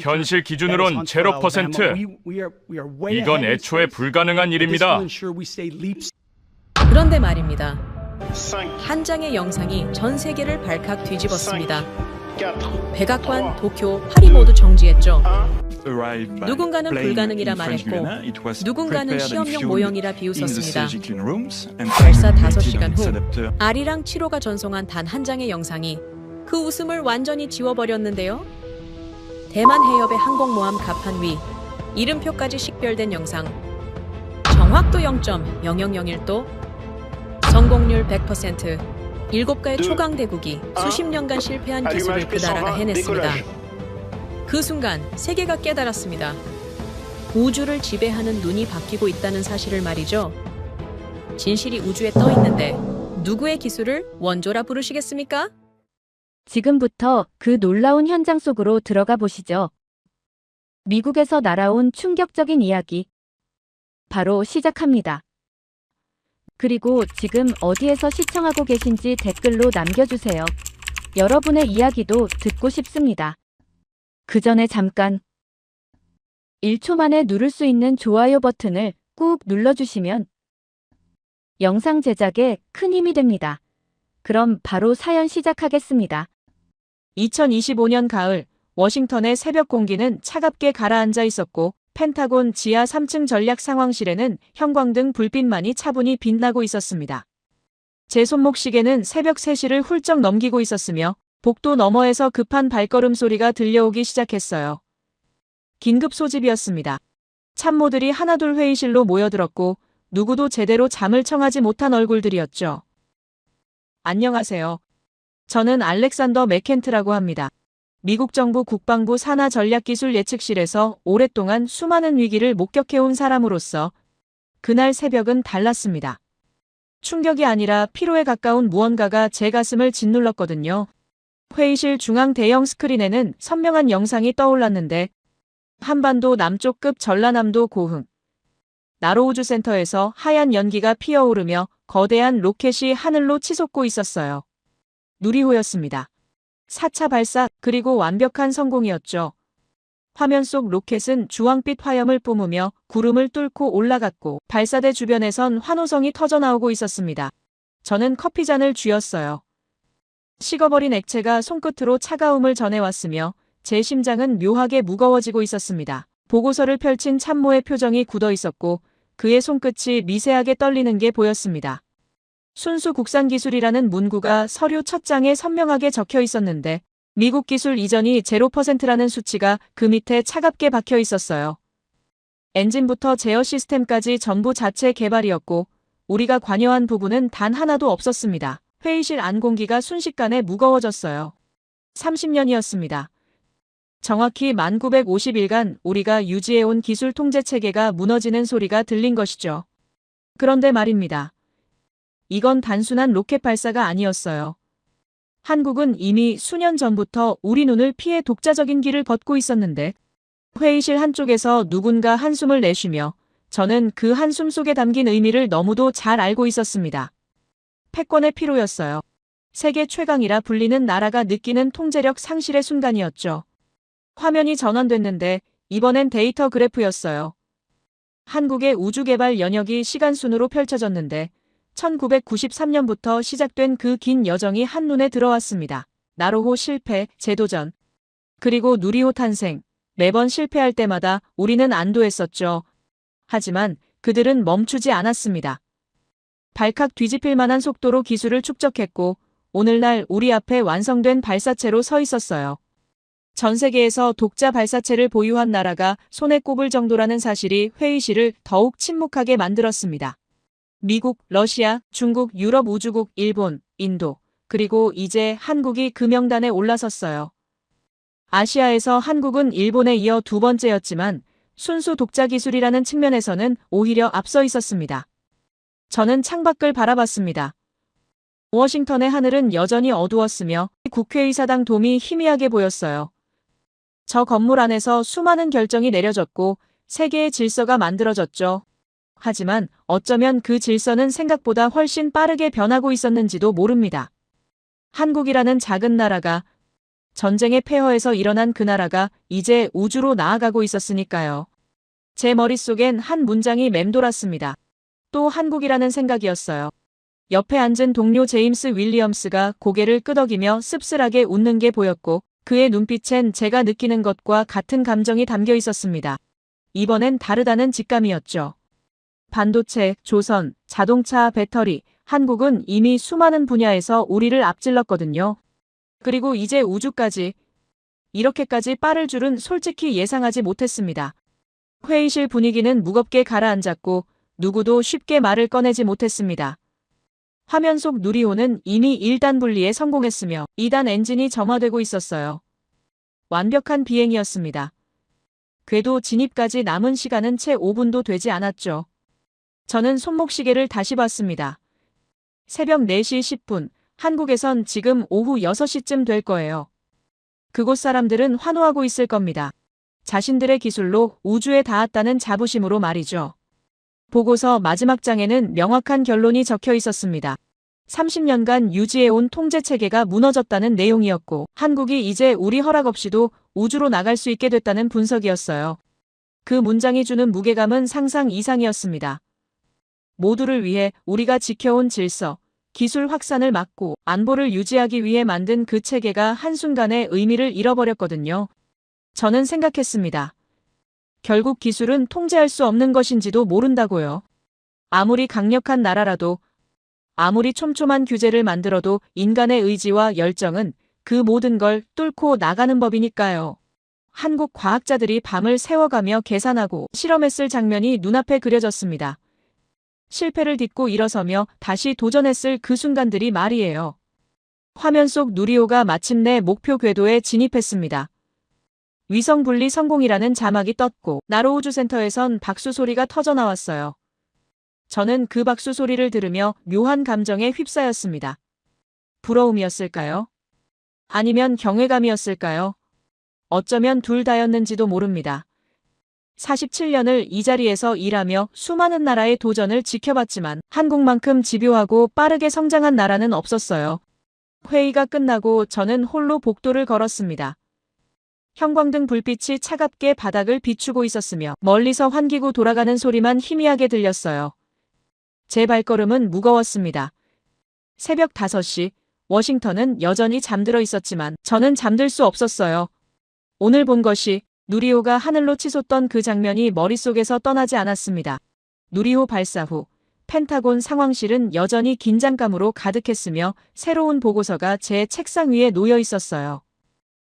현실 기준으론 0%. 이건 애초에 불가능한 일입니다. 그런데 말입니다. 한 장의 영상이 전 세계를 발칵 뒤집었습니다. 백악관, 도쿄, 파리 모두 정지했죠. 누군가는 불가능이라 말했고 누군가는 시험용 모형이라 비웃었습니다. 발사 5시간 후 아리랑 7호가 전송한 단 한 장의 영상이 그 웃음을 완전히 지워버렸는데요. 대만 해협의 항공모함 갑판 위 이름표까지 식별된 영상. 정확도 0.0001도, 성공률 100%, 7가의 초강대국이 수십 년간 실패한 기술을 그 나라가 해냈습니다. 그 순간 세계가 깨달았습니다. 우주를 지배하는 눈이 바뀌고 있다는 사실을 말이죠. 진실이 우주에 떠 있는데 누구의 기술을 원조라 부르시겠습니까? 지금부터 그 놀라운 현장 속으로 들어가 보시죠. 미국에서 날아온 충격적인 이야기. 바로 시작합니다. 그리고 지금 어디에서 시청하고 계신지 댓글로 남겨주세요. 여러분의 이야기도 듣고 싶습니다. 그 전에 잠깐 1초 만에 누를 수 있는 좋아요 버튼을 꾹 눌러주시면 영상 제작에 큰 힘이 됩니다. 그럼 바로 사연 시작하겠습니다. 2025년 가을, 워싱턴의 새벽 공기는 차갑게 가라앉아 있었고 펜타곤 지하 3층 전략 상황실에는 형광등 불빛만이 차분히 빛나고 있었습니다. 제 손목 시계는 새벽 3시를 훌쩍 넘기고 있었으며 복도 너머에서 급한 발걸음 소리가 들려오기 시작했어요. 긴급 소집이었습니다. 참모들이 하나둘 회의실로 모여들었고 누구도 제대로 잠을 청하지 못한 얼굴들이었죠. 안녕하세요. 저는 알렉산더 맥켄트라고 합니다. 미국 정부 국방부 산하전략기술 예측실에서 오랫동안 수많은 위기를 목격해온 사람으로서 그날 새벽은 달랐습니다. 충격이 아니라 피로에 가까운 무언가가 제 가슴을 짓눌렀거든요. 회의실 중앙 대형 스크린에는 선명한 영상이 떠올랐는데 한반도 남쪽급 전라남도 고흥 나로우주센터에서 하얀 연기가 피어오르며 거대한 로켓이 하늘로 치솟고 있었어요. 누리호였습니다. 4차 발사 그리고 완벽한 성공이었죠. 화면 속 로켓은 주황빛 화염을 뿜으며 구름을 뚫고 올라갔고 발사대 주변에선 환호성이 터져나오고 있었습니다. 저는 커피잔을 쥐었어요. 식어버린 액체가 손끝으로 차가움을 전해왔으며 제 심장은 묘하게 무거워지고 있었습니다. 보고서를 펼친 참모의 표정이 굳어 있었고 그의 손끝이 미세하게 떨리는 게 보였습니다. 순수 국산 기술이라는 문구가 서류 첫 장에 선명하게 적혀 있었는데 미국 기술 이전이 0%라는 수치가 그 밑에 차갑게 박혀 있었어요. 엔진부터 제어 시스템까지 전부 자체 개발이었고 우리가 관여한 부분은 단 하나도 없었습니다. 회의실 안 공기가 순식간에 무거워졌어요. 30년이었습니다. 정확히 1950일간 우리가 유지해온 기술 통제 체계가 무너지는 소리가 들린 것이죠. 그런데 말입니다. 이건 단순한 로켓 발사가 아니었어요. 한국은 이미 수년 전부터 우리 눈을 피해 독자적인 길을 걷고 있었는데 회의실 한쪽에서 누군가 한숨을 내쉬며 저는 그 한숨 속에 담긴 의미를 너무도 잘 알고 있었습니다. 패권의 피로였어요. 세계 최강이라 불리는 나라가 느끼는 통제력 상실의 순간이었죠. 화면이 전환됐는데 이번엔 데이터 그래프였어요. 한국의 우주개발 연역이 시간순으로 펼쳐졌는데 1993년부터 시작된 그 긴 여정이 한눈에 들어왔습니다. 나로호 실패, 재도전, 그리고 누리호 탄생. 매번 실패할 때마다 우리는 안도했었죠. 하지만 그들은 멈추지 않았습니다. 발칵 뒤집힐 만한 속도로 기술을 축적했고 오늘날 우리 앞에 완성된 발사체로 서 있었어요. 전 세계에서 독자 발사체를 보유한 나라가 손에 꼽을 정도라는 사실이 회의실을 더욱 침묵하게 만들었습니다. 미국, 러시아, 중국, 유럽 우주국, 일본, 인도, 그리고 이제 한국이 그 명단에 올라섰어요. 아시아에서 한국은 일본에 이어 두 번째였지만 순수 독자 기술이라는 측면에서는 오히려 앞서 있었습니다. 저는 창밖을 바라봤습니다. 워싱턴의 하늘은 여전히 어두웠으며 국회의사당 돔이 희미하게 보였어요. 저 건물 안에서 수많은 결정이 내려졌고 세계의 질서가 만들어졌죠. 하지만 어쩌면 그 질서는 생각보다 훨씬 빠르게 변하고 있었는지도 모릅니다. 한국이라는 작은 나라가 전쟁의 폐허에서 일어난 그 나라가 이제 우주로 나아가고 있었으니까요. 제 머릿속엔 한 문장이 맴돌았습니다. 또 한국이라는 생각이었어요. 옆에 앉은 동료 제임스 윌리엄스가 고개를 끄덕이며 씁쓸하게 웃는 게 보였고 그의 눈빛엔 제가 느끼는 것과 같은 감정이 담겨 있었습니다. 이번엔 다르다는 직감이었죠. 반도체, 조선, 자동차, 배터리, 한국은 이미 수많은 분야에서 우리를 앞질렀거든요. 그리고 이제 우주까지. 이렇게까지 빠를 줄은 솔직히 예상하지 못했습니다. 회의실 분위기는 무겁게 가라앉았고 누구도 쉽게 말을 꺼내지 못했습니다. 화면 속 누리호는 이미 1단 분리에 성공했으며 2단 엔진이 점화되고 있었어요. 완벽한 비행이었습니다. 궤도 진입까지 남은 시간은 채 5분도 되지 않았죠. 저는 손목시계를 다시 봤습니다. 새벽 4시 10분, 한국에선 지금 오후 6시쯤 될 거예요. 그곳 사람들은 환호하고 있을 겁니다. 자신들의 기술로 우주에 닿았다는 자부심으로 말이죠. 보고서 마지막 장에는 명확한 결론이 적혀 있었습니다. 30년간 유지해온 통제체계가 무너졌다는 내용이었고 한국이 이제 우리 허락 없이도 우주로 나갈 수 있게 됐다는 분석이었어요. 그 문장이 주는 무게감은 상상 이상이었습니다. 모두를 위해 우리가 지켜온 질서, 기술 확산을 막고 안보를 유지하기 위해 만든 그 체계가 한순간에 의미를 잃어버렸거든요. 저는 생각했습니다. 결국 기술은 통제할 수 없는 것인지도 모른다고요. 아무리 강력한 나라라도, 아무리 촘촘한 규제를 만들어도 인간의 의지와 열정은 그 모든 걸 뚫고 나가는 법이니까요. 한국 과학자들이 밤을 새워가며 계산하고 실험했을 장면이 눈앞에 그려졌습니다. 실패를 딛고 일어서며 다시 도전했을 그 순간들이 말이에요. 화면 속 누리호가 마침내 목표 궤도에 진입했습니다. 위성 분리 성공이라는 자막이 떴고 나로우주센터에선 박수 소리가 터져나왔어요. 저는 그 박수 소리를 들으며 묘한 감정에 휩싸였습니다. 부러움이었을까요? 아니면 경외감이었을까요? 어쩌면 둘 다였는지도 모릅니다. 47년을 이 자리에서 일하며 수많은 나라의 도전을 지켜봤지만 한국만큼 집요하고 빠르게 성장한 나라는 없었어요. 회의가 끝나고 저는 홀로 복도를 걸었습니다. 형광등 불빛이 차갑게 바닥을 비추고 있었으며 멀리서 환기구 돌아가는 소리만 희미하게 들렸어요. 제 발걸음은 무거웠습니다. 새벽 5시, 워싱턴은 여전히 잠들어 있었지만 저는 잠들 수 없었어요. 오늘 본 것이 누리호가 하늘로 치솟던 그 장면이 머릿속에서 떠나지 않았습니다. 누리호 발사 후 펜타곤 상황실은 여전히 긴장감으로 가득했으며 새로운 보고서가 제 책상 위에 놓여 있었어요.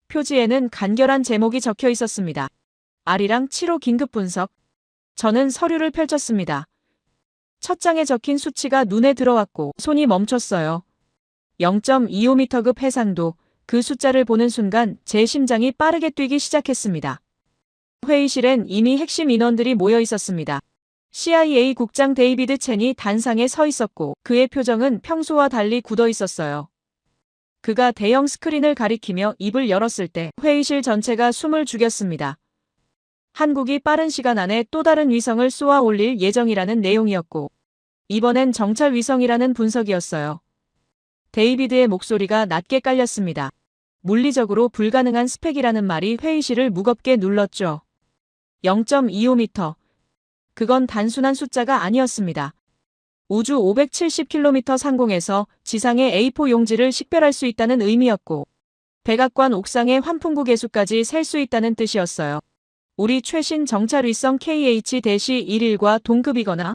표지에는 간결한 제목이 적혀 있었습니다. 아리랑 7호 긴급 분석. 저는 서류를 펼쳤습니다. 첫 장에 적힌 수치가 눈에 들어왔고 손이 멈췄어요. 0.25m급 해상도. 그 숫자를 보는 순간 제 심장이 빠르게 뛰기 시작했습니다. 회의실엔 이미 핵심 인원들이 모여 있었습니다. CIA 국장 데이비드 첸이 단상에 서 있었고 그의 표정은 평소와 달리 굳어 있었어요. 그가 대형 스크린을 가리키며 입을 열었을 때 회의실 전체가 숨을 죽였습니다. 한국이 빠른 시간 안에 또 다른 위성을 쏘아 올릴 예정이라는 내용이었고 이번엔 정찰 위성이라는 분석이었어요. 데이비드의 목소리가 낮게 깔렸습니다. 물리적으로 불가능한 스펙이라는 말이 회의실을 무겁게 눌렀죠. 0.25m. 그건 단순한 숫자가 아니었습니다. 우주 570km 상공에서 지상의 A4 용지를 식별할 수 있다는 의미였고 백악관 옥상의 환풍구 개수까지 셀 수 있다는 뜻이었어요. 우리 최신 정찰 위성 KH-11과 동급이거나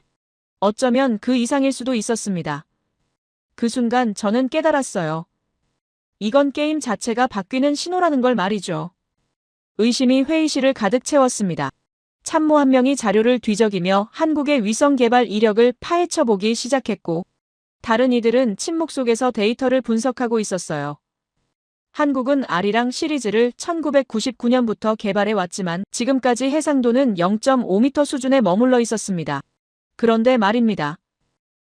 어쩌면 그 이상일 수도 있었습니다. 그 순간 저는 깨달았어요. 이건 게임 자체가 바뀌는 신호라는 걸 말이죠. 의심이 회의실을 가득 채웠습니다. 참모 한 명이 자료를 뒤적이며 한국의 위성 개발 이력을 파헤쳐보기 시작했고 다른 이들은 침묵 속에서 데이터를 분석하고 있었어요. 한국은 아리랑 시리즈를 1999년부터 개발해 왔지만 지금까지 해상도는 0.5m 수준에 머물러 있었습니다. 그런데 말입니다.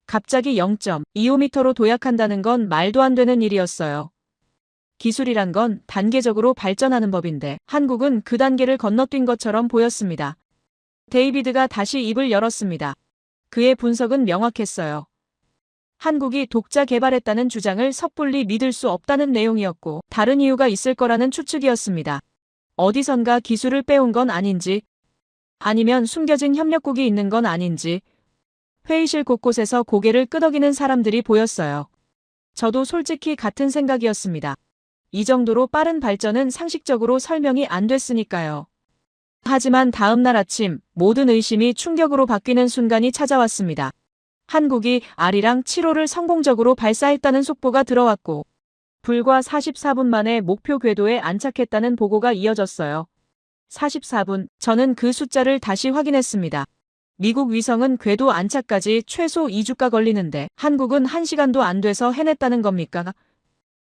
갑자기 0.25m로 도약한다는 건 말도 안 되는 일이었어요. 기술이란 건 단계적으로 발전하는 법인데 한국은 그 단계를 건너뛴 것처럼 보였습니다. 데이비드가 다시 입을 열었습니다. 그의 분석은 명확했어요. 한국이 독자 개발했다는 주장을 섣불리 믿을 수 없다는 내용이었고 다른 이유가 있을 거라는 추측이었습니다. 어디선가 기술을 빼온 건 아닌지 아니면 숨겨진 협력국이 있는 건 아닌지 회의실 곳곳에서 고개를 끄덕이는 사람들이 보였어요. 저도 솔직히 같은 생각이었습니다. 이 정도로 빠른 발전은 상식적으로 설명이 안 됐으니까요. 하지만 다음 날 아침 모든 의심이 충격으로 바뀌는 순간이 찾아왔습니다. 한국이 아리랑 7호를 성공적으로 발사했다는 속보가 들어왔고 불과 44분 만에 목표 궤도에 안착했다는 보고가 이어졌어요. 44분, 저는 그 숫자를 다시 확인했습니다. 미국 위성은 궤도 안착까지 최소 2주가 걸리는데 한국은 1시간도 안 돼서 해냈다는 겁니까?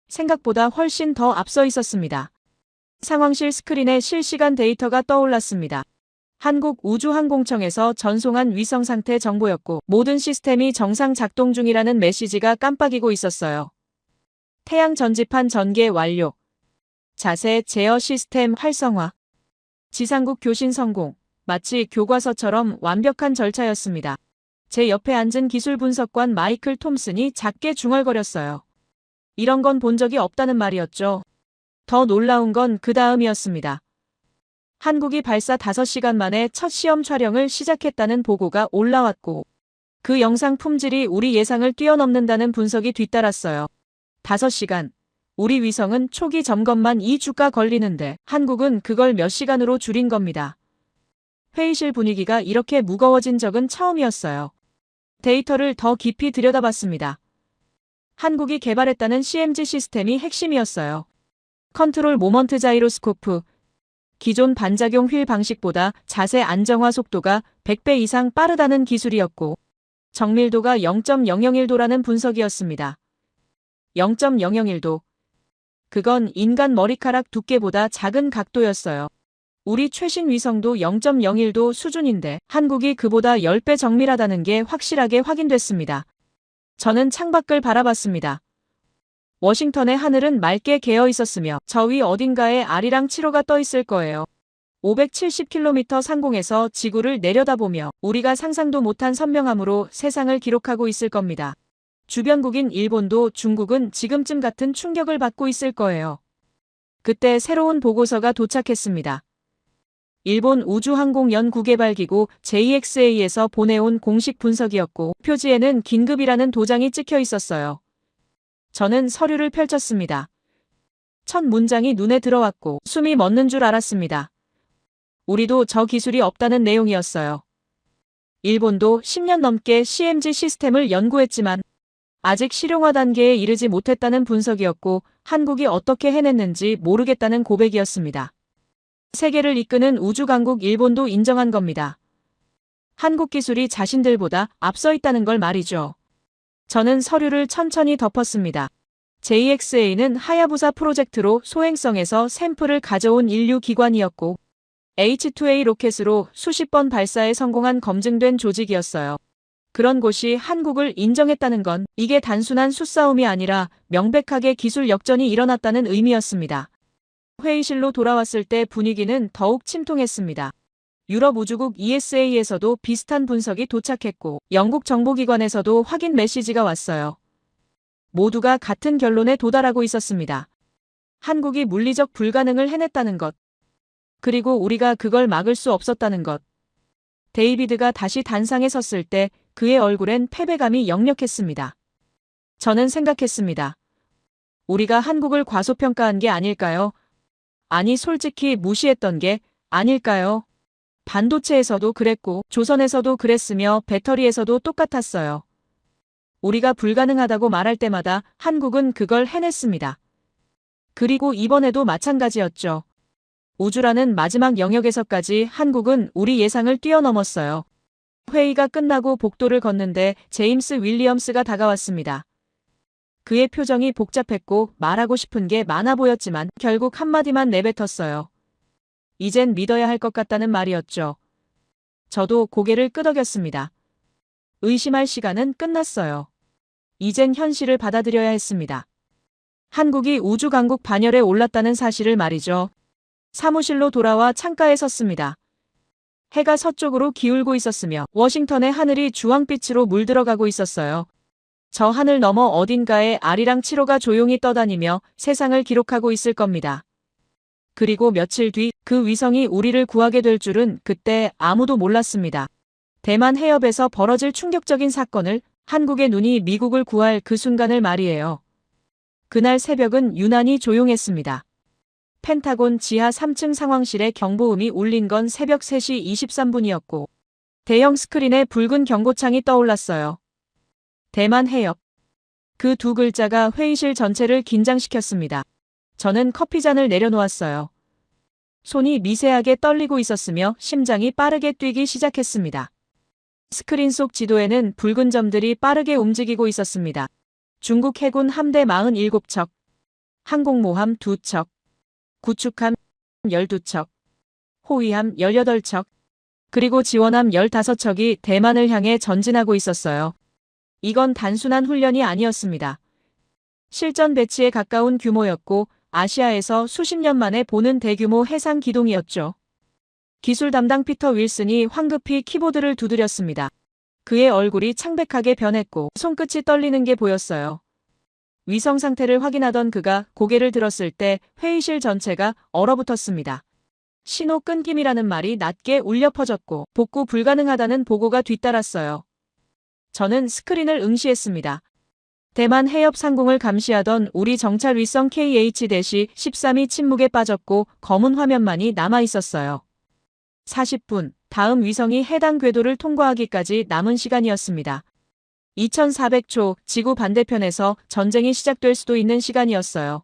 생각보다 훨씬 더 앞서 있었습니다. 상황실 스크린에 실시간 데이터가 떠올랐습니다. 한국우주항공청에서 전송한 위성 상태 정보였고 모든 시스템이 정상 작동 중이라는 메시지가 깜빡이고 있었어요. 태양 전지판 전개 완료. 자세 제어 시스템 활성화. 지상국 교신 성공. 마치 교과서처럼 완벽한 절차였습니다. 제 옆에 앉은 기술 분석관 마이클 톰슨이 작게 중얼거렸어요. 이런 건 본 적이 없다는 말이었죠. 더 놀라운 건 그 다음이었습니다. 한국이 발사 5시간 만에 첫 시험 촬영을 시작했다는 보고가 올라왔고 그 영상 품질이 우리 예상을 뛰어넘는다는 분석이 뒤따랐어요. 5시간. 우리 위성은 초기 점검만 2주가 걸리는데 한국은 그걸 몇 시간으로 줄인 겁니다. 회의실 분위기가 이렇게 무거워진 적은 처음이었어요. 데이터를 더 깊이 들여다봤습니다. 한국이 개발했다는 CMG 시스템이 핵심이었어요. 컨트롤 모먼트 자이로스코프. 기존 반작용 휠 방식보다 자세 안정화 속도가 100배 이상 빠르다는 기술이었고 정밀도가 0.001도라는 분석이었습니다. 0.001도. 그건 인간 머리카락 두께보다 작은 각도였어요. 우리 최신 위성도 0.01도 수준인데 한국이 그보다 10배 정밀하다는 게 확실하게 확인됐습니다. 저는 창밖을 바라봤습니다. 워싱턴의 하늘은 맑게 개어 있었으며 저 위 어딘가에 아리랑 7호가 떠 있을 거예요. 570km 상공에서 지구를 내려다보며 우리가 상상도 못한 선명함으로 세상을 기록하고 있을 겁니다. 주변국인 일본도 중국은 지금쯤 같은 충격을 받고 있을 거예요. 그때 새로운 보고서가 도착했습니다. 일본 우주항공연구개발기구 JXA에서 보내온 공식 분석이었고 표지에는 긴급이라는 도장이 찍혀 있었어요. 저는 서류를 펼쳤습니다. 첫 문장이 눈에 들어왔고 숨이 멎는 줄 알았습니다. 우리도 저 기술이 없다는 내용이었어요. 일본도 10년 넘게 CMG 시스템을 연구했지만 아직 실용화 단계에 이르지 못했다는 분석이었고 한국이 어떻게 해냈는지 모르겠다는 고백이었습니다. 세계를 이끄는 우주강국 일본도 인정한 겁니다. 한국 기술이 자신들보다 앞서 있다는 걸 말이죠. 저는 서류를 천천히 덮었습니다. JXA는 하야부사 프로젝트로 소행성에서 샘플을 가져온 인류 기관이었고 H2A 로켓으로 수십 번 발사에 성공한 검증된 조직이었어요. 그런 곳이 한국을 인정했다는 건 이게 단순한 수싸움이 아니라 명백하게 기술 역전이 일어났다는 의미였습니다. 회의실로 돌아왔을 때 분위기는 더욱 침통했습니다. 유럽 우주국 ESA에서도 비슷한 분석이 도착했고 영국 정보기관에서도 확인 메시지가 왔어요. 모두가 같은 결론에 도달하고 있었습니다. 한국이 물리적 불가능을 해냈다는 것. 그리고 우리가 그걸 막을 수 없었다는 것. 데이비드가 다시 단상에 섰을 때 그의 얼굴엔 패배감이 역력했습니다. 저는 생각했습니다. 우리가 한국을 과소평가한 게 아닐까요? 아니 솔직히 무시했던 게 아닐까요? 반도체에서도 그랬고 조선에서도 그랬으며 배터리에서도 똑같았어요. 우리가 불가능하다고 말할 때마다 한국은 그걸 해냈습니다. 그리고 이번에도 마찬가지였죠. 우주라는 마지막 영역에서까지 한국은 우리 예상을 뛰어넘었어요. 회의가 끝나고 복도를 걷는데 제임스 윌리엄스가 다가왔습니다. 그의 표정이 복잡했고 말하고 싶은 게 많아 보였지만 결국 한마디만 내뱉었어요. 이젠 믿어야 할 것 같다는 말이었죠. 저도 고개를 끄덕였습니다. 의심할 시간은 끝났어요. 이젠 현실을 받아들여야 했습니다. 한국이 우주강국 반열에 올랐다는 사실을 말이죠. 사무실로 돌아와 창가에 섰습니다. 해가 서쪽으로 기울고 있었으며 워싱턴의 하늘이 주황빛으로 물들어가고 있었어요. 저 하늘 너머 어딘가에 아리랑 7호가 조용히 떠다니며 세상을 기록하고 있을 겁니다. 그리고 며칠 뒤 그 위성이 우리를 구하게 될 줄은 그때 아무도 몰랐습니다. 대만 해협에서 벌어질 충격적인 사건을 한국의 눈이 미국을 구할 그 순간을 말이에요. 그날 새벽은 유난히 조용했습니다. 펜타곤 지하 3층 상황실에 경보음이 울린 건 새벽 3시 23분이었고 대형 스크린에 붉은 경고창이 떠올랐어요. 대만 해협. 그 두 글자가 회의실 전체를 긴장시켰습니다. 저는 커피잔을 내려놓았어요. 손이 미세하게 떨리고 있었으며 심장이 빠르게 뛰기 시작했습니다. 스크린 속 지도에는 붉은 점들이 빠르게 움직이고 있었습니다. 중국 해군 함대 47척, 항공모함 2척, 구축함 12척, 호위함 18척, 그리고 지원함 15척이 대만을 향해 전진하고 있었어요. 이건 단순한 훈련이 아니었습니다. 실전 배치에 가까운 규모였고 아시아에서 수십 년 만에 보는 대규모 해상 기동이었죠. 기술 담당 피터 윌슨이 황급히 키보드를 두드렸습니다. 그의 얼굴이 창백하게 변했고 손끝이 떨리는 게 보였어요. 위성 상태를 확인하던 그가 고개를 들었을 때 회의실 전체가 얼어붙었습니다. 신호 끊김이라는 말이 낮게 울려 퍼졌고 복구 불가능하다는 보고가 뒤따랐어요. 저는 스크린을 응시했습니다. 대만 해협 상공을 감시하던 우리 정찰 위성 KH-13이 침묵에 빠졌고 검은 화면만이 남아 있었어요. 40분, 다음 위성이 해당 궤도를 통과하기까지 남은 시간이었습니다. 2400초, 지구 반대편에서 전쟁이 시작될 수도 있는 시간이었어요.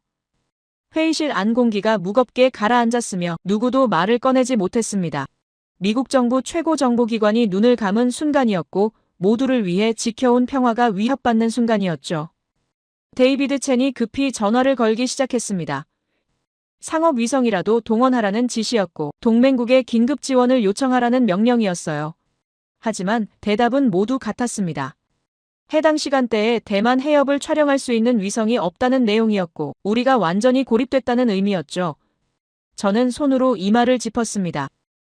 회의실 안 공기가 무겁게 가라앉았으며 누구도 말을 꺼내지 못했습니다. 미국 정부 최고 정보기관이 눈을 감은 순간이었고 모두를 위해 지켜온 평화가 위협받는 순간이었죠. 데이비드 첸이 급히 전화를 걸기 시작했습니다. 상업 위성이라도 동원하라는 지시였고 동맹국에 긴급 지원을 요청하라는 명령이었어요. 하지만 대답은 모두 같았습니다. 해당 시간대에 대만 해협을 촬영할 수 있는 위성이 없다는 내용이었고 우리가 완전히 고립됐다는 의미였죠. 저는 손으로 이마를 짚었습니다.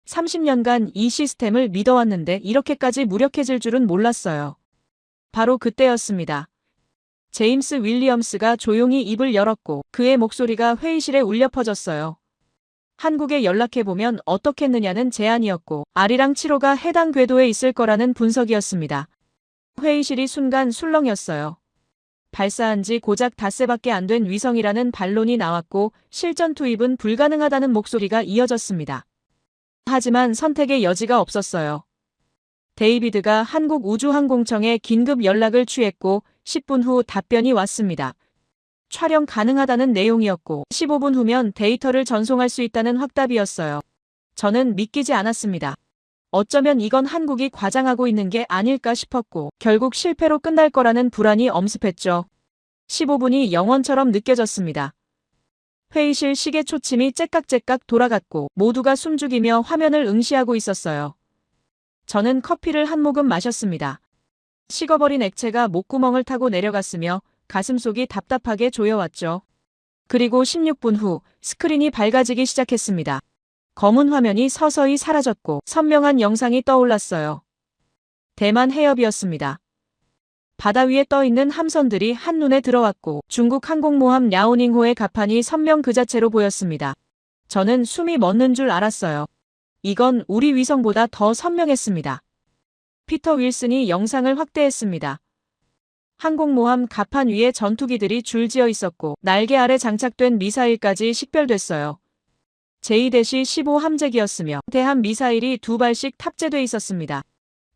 30년간 이 시스템을 믿어왔는데 이렇게까지 무력해질 줄은 몰랐어요. 바로 그때였습니다. 제임스 윌리엄스가 조용히 입을 열었고 그의 목소리가 회의실에 울려 퍼졌어요. 한국에 연락해보면 어떻겠느냐는 제안이었고 아리랑 7호가 해당 궤도에 있을 거라는 분석이었습니다. 회의실이 순간 술렁였어요. 발사한 지 고작 닷새밖에 안 된 위성이라는 반론이 나왔고 실전 투입은 불가능하다는 목소리가 이어졌습니다. 하지만 선택의 여지가 없었어요. 데이비드가 한국우주항공청에 긴급 연락을 취했고 10분 후 답변이 왔습니다. 촬영 가능하다는 내용이었고 15분 후면 데이터를 전송할 수 있다는 확답이었어요. 저는 믿기지 않았습니다. 어쩌면 이건 한국이 과장하고 있는 게 아닐까 싶었고 결국 실패로 끝날 거라는 불안이 엄습했죠. 15분이 영원처럼 느껴졌습니다. 회의실 시계 초침이 째깍째깍 돌아갔고 모두가 숨죽이며 화면을 응시하고 있었어요. 저는 커피를 한 모금 마셨습니다. 식어버린 액체가 목구멍을 타고 내려갔으며 가슴속이 답답하게 조여왔죠. 그리고 16분 후 스크린이 밝아지기 시작했습니다. 검은 화면이 서서히 사라졌고 선명한 영상이 떠올랐어요. 대만 해협이었습니다. 바다 위에 떠있는 함선들이 한눈에 들어왔고 중국 항공모함 랴오닝호의 갑판이 선명 그 자체로 보였습니다. 저는 숨이 멎는 줄 알았어요. 이건 우리 위성보다 더 선명했습니다. 피터 윌슨이 영상을 확대했습니다. 항공모함 갑판 위에 전투기들이 줄지어 있었고 날개 아래 장착된 미사일까지 식별됐어요. J-15 함재기였으며 대함 미사일이 2발씩 탑재돼 있었습니다.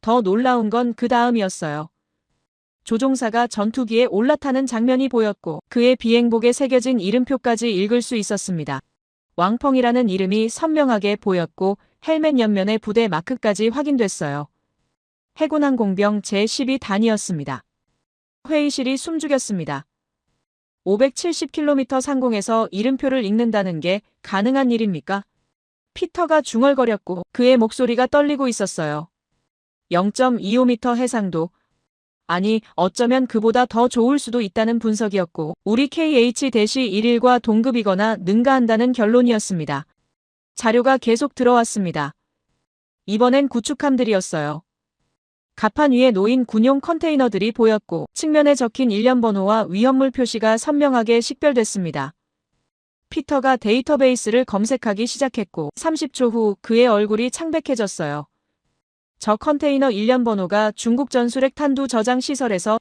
더 놀라운 건 그 다음이었어요. 조종사가 전투기에 올라타는 장면이 보였고 그의 비행복에 새겨진 이름표까지 읽을 수 있었습니다. 왕펑이라는 이름이 선명하게 보였고 헬멧 옆면의 부대 마크까지 확인됐어요. 해군항공병 제12단이었습니다. 회의실이 숨죽였습니다. 570km 상공에서 이름표를 읽는다는 게 가능한 일입니까? 피터가 중얼거렸고 그의 목소리가 떨리고 있었어요. 0.25m 해상도. 아니, 어쩌면 그보다 더 좋을 수도 있다는 분석이었고 우리 KH-11과 동급이거나 능가한다는 결론이었습니다. 자료가 계속 들어왔습니다. 이번엔 구축함들이었어요. 갑판 위에 놓인 군용 컨테이너들이 보였고 측면에 적힌 일련 번호와 위험물 표시가 선명하게 식별됐습니다. 피터가 데이터베이스를 검색하기 시작했고 30초 후 그의 얼굴이 창백해졌어요. 저 컨테이너 일련 번호가 중국 전술핵 탄두 저장 시설에서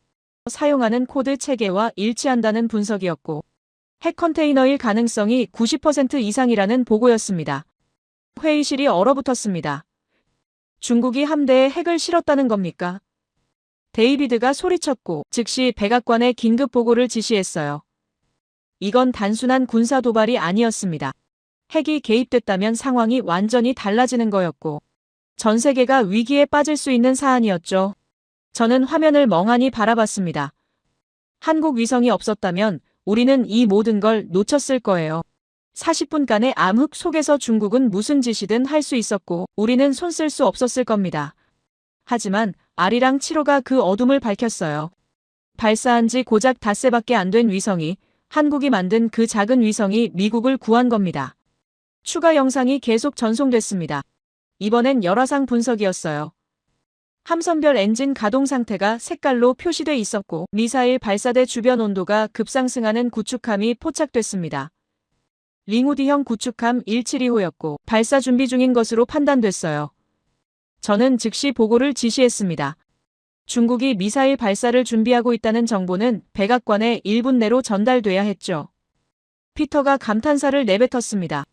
사용하는 코드 체계와 일치한다는 분석이었고 핵 컨테이너일 가능성이 90% 이상이라는 보고였습니다. 회의실이 얼어붙었습니다. 중국이 함대에 핵을 실었다는 겁니까? 데이비드가 소리쳤고 즉시 백악관에 긴급 보고를 지시했어요. 이건 단순한 군사 도발이 아니었습니다. 핵이 개입됐다면 상황이 완전히 달라지는 거였고 전 세계가 위기에 빠질 수 있는 사안이었죠. 저는 화면을 멍하니 바라봤습니다. 한국 위성이 없었다면 우리는 이 모든 걸 놓쳤을 거예요. 40분간의 암흑 속에서 중국은 무슨 짓이든 할 수 있었고 우리는 손 쓸 수 없었을 겁니다. 하지만 아리랑 7호가 그 어둠을 밝혔어요. 발사한 지 고작 닷새밖에 안 된 위성이 한국이 만든 그 작은 위성이 미국을 구한 겁니다. 추가 영상이 계속 전송됐습니다. 이번엔 열화상 분석이었어요. 함선별 엔진 가동 상태가 색깔로 표시돼 있었고 미사일 발사대 주변 온도가 급상승하는 구축함이 포착됐습니다. 링우디형 구축함 172호였고 발사 준비 중인 것으로 판단됐어요. 저는 즉시 보고를 지시했습니다. 중국이 미사일 발사를 준비하고 있다는 정보는 백악관에 1분 내로 전달돼야 했죠. 피터가 감탄사를 내뱉었습니다.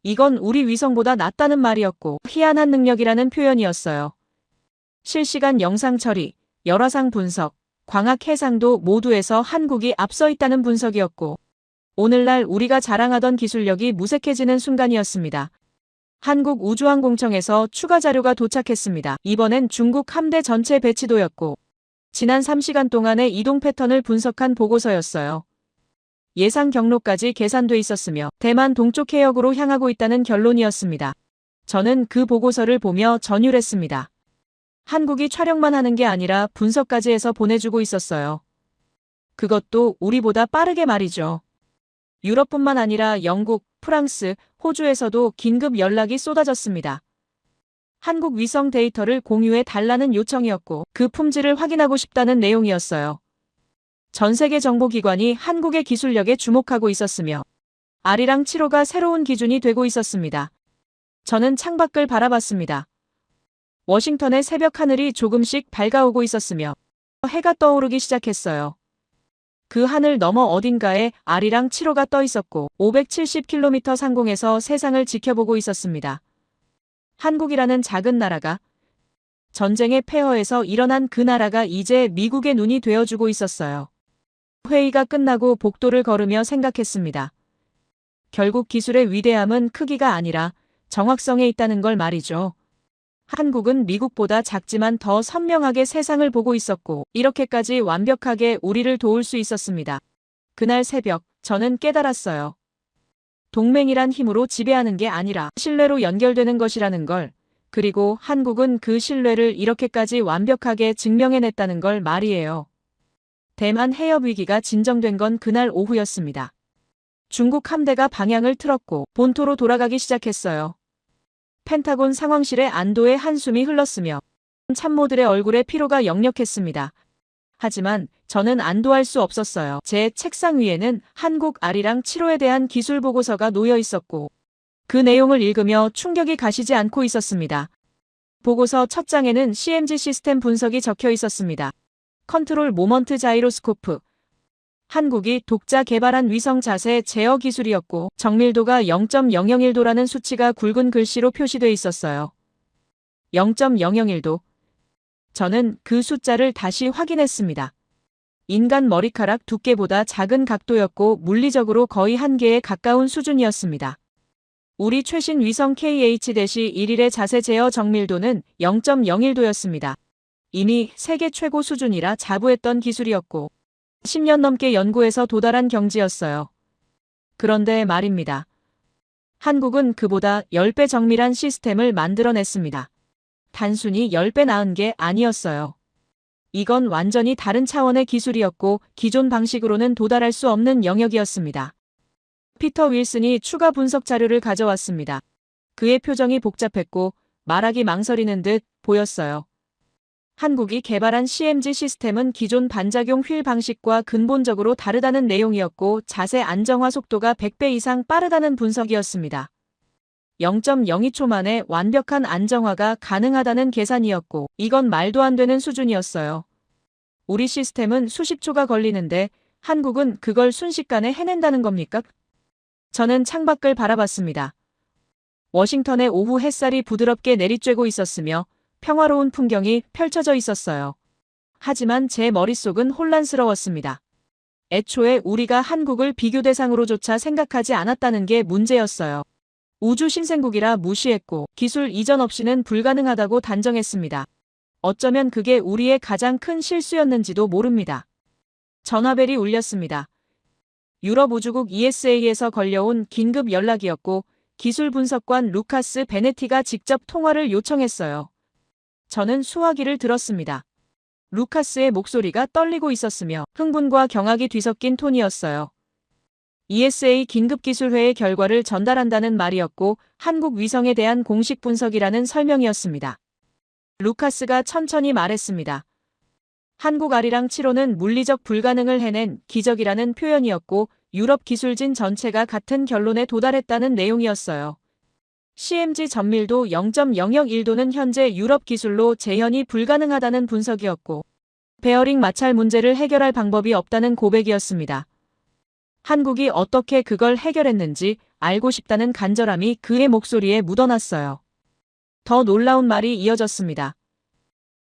이건 우리 위성보다 낫다는 말이었고 희한한 능력이라는 표현이었어요. 실시간 영상 처리, 열화상 분석, 광학 해상도 모두에서 한국이 앞서 있다는 분석이었고 오늘날 우리가 자랑하던 기술력이 무색해지는 순간이었습니다. 한국우주항공청에서 추가 자료가 도착했습니다. 이번엔 중국 함대 전체 배치도였고 지난 3시간 동안의 이동 패턴을 분석한 보고서였어요. 예상 경로까지 계산돼 있었으며 대만 동쪽 해역으로 향하고 있다는 결론이었습니다. 저는 그 보고서를 보며 전율했습니다. 한국이 촬영만 하는 게 아니라 분석까지 해서 보내주고 있었어요. 그것도 우리보다 빠르게 말이죠. 유럽뿐만 아니라 영국, 프랑스, 호주에서도 긴급 연락이 쏟아졌습니다. 한국 위성 데이터를 공유해 달라는 요청이었고 그 품질을 확인하고 싶다는 내용이었어요. 전 세계 정보기관이 한국의 기술력에 주목하고 있었으며 아리랑 7호가 새로운 기준이 되고 있었습니다. 저는 창밖을 바라봤습니다. 워싱턴의 새벽 하늘이 조금씩 밝아오고 있었으며 해가 떠오르기 시작했어요. 그 하늘 너머 어딘가에 아리랑 7호가 떠 있었고 570km 상공에서 세상을 지켜보고 있었습니다. 한국이라는 작은 나라가 전쟁의 폐허에서 일어난 그 나라가 이제 미국의 눈이 되어주고 있었어요. 회의가 끝나고 복도를 걸으며 생각했습니다. 결국 기술의 위대함은 크기가 아니라 정확성에 있다는 걸 말이죠. 한국은 미국보다 작지만 더 선명하게 세상을 보고 있었고 이렇게까지 완벽하게 우리를 도울 수 있었습니다. 그날 새벽 저는 깨달았어요. 동맹이란 힘으로 지배하는 게 아니라 신뢰로 연결되는 것이라는 걸, 그리고 한국은 그 신뢰를 이렇게까지 완벽하게 증명해냈다는 걸 말이에요. 대만 해협 위기가 진정된 건 그날 오후였습니다. 중국 함대가 방향을 틀었고 본토로 돌아가기 시작했어요. 펜타곤 상황실에 안도의 한숨이 흘렀으며 참모들의 얼굴에 피로가 역력했습니다. 하지만 저는 안도할 수 없었어요. 제 책상 위에는 한국 아리랑 7호에 대한 기술 보고서가 놓여 있었고 그 내용을 읽으며 충격이 가시지 않고 있었습니다. 보고서 첫 장에는 CMG 시스템 분석이 적혀 있었습니다. 컨트롤 모먼트 자이로스코프. 한국이 독자 개발한 위성 자세 제어 기술이었고 정밀도가 0.001도라는 수치가 굵은 글씨로 표시돼 있었어요. 0.001도. 저는 그 숫자를 다시 확인했습니다. 인간 머리카락 두께보다 작은 각도였고 물리적으로 거의 한계에 가까운 수준이었습니다. 우리 최신 위성 KH-11의 자세 제어 정밀도는 0.01도였습니다. 이미 세계 최고 수준이라 자부했던 기술이었고 10년 넘게 연구해서 도달한 경지였어요. 그런데 말입니다. 한국은 그보다 10배 정밀한 시스템을 만들어냈습니다. 단순히 10배 나은 게 아니었어요. 이건 완전히 다른 차원의 기술이었고 기존 방식으로는 도달할 수 없는 영역이었습니다. 피터 윌슨이 추가 분석 자료를 가져왔습니다. 그의 표정이 복잡했고 말하기 망설이는 듯 보였어요. 한국이 개발한 CMG 시스템은 기존 반작용 휠 방식과 근본적으로 다르다는 내용이었고 자세 안정화 속도가 100배 이상 빠르다는 분석이었습니다. 0.02초 만에 완벽한 안정화가 가능하다는 계산이었고 이건 말도 안 되는 수준이었어요. 우리 시스템은 수십 초가 걸리는데 한국은 그걸 순식간에 해낸다는 겁니까? 저는 창밖을 바라봤습니다. 워싱턴의 오후 햇살이 부드럽게 내리쬐고 있었으며 평화로운 풍경이 펼쳐져 있었어요. 하지만 제 머릿속은 혼란스러웠습니다. 애초에 우리가 한국을 비교 대상으로조차 생각하지 않았다는 게 문제였어요. 우주 신생국이라 무시했고 기술 이전 없이는 불가능하다고 단정했습니다. 어쩌면 그게 우리의 가장 큰 실수였는지도 모릅니다. 전화벨이 울렸습니다. 유럽 우주국 ESA에서 걸려온 긴급 연락이었고 기술 분석관 루카스 베네티가 직접 통화를 요청했어요. 저는 수화기를 들었습니다. 루카스의 목소리가 떨리고 있었으며 흥분과 경악이 뒤섞인 톤이었어요. ESA 긴급기술회의 결과를 전달한다는 말이었고 한국 위성에 대한 공식 분석이라는 설명이었습니다. 루카스가 천천히 말했습니다. 한국 아리랑 7호는 물리적 불가능을 해낸 기적이라는 표현이었고 유럽 기술진 전체가 같은 결론에 도달했다는 내용이었어요. CMG 전밀도 0.001도는 현재 유럽 기술로 재현이 불가능하다는 분석이었고 베어링 마찰 문제를 해결할 방법이 없다는 고백이었습니다. 한국이 어떻게 그걸 해결했는지 알고 싶다는 간절함이 그의 목소리에 묻어났어요. 더 놀라운 말이 이어졌습니다.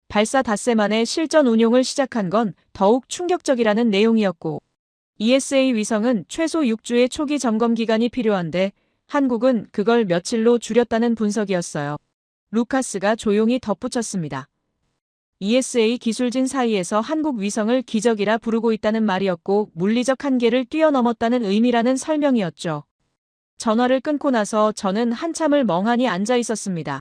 발사 닷새 만에 실전 운용을 시작한 건 더욱 충격적이라는 내용이었고 ESA 위성은 최소 6주의 초기 점검 기간이 필요한데 한국은 그걸 며칠로 줄였다는 분석이었어요. 루카스가 조용히 덧붙였습니다. ESA 기술진 사이에서 한국 위성을 기적이라 부르고 있다는 말이었고 물리적 한계를 뛰어넘었다는 의미라는 설명이었죠. 전화를 끊고 나서 저는 한참을 멍하니 앉아 있었습니다.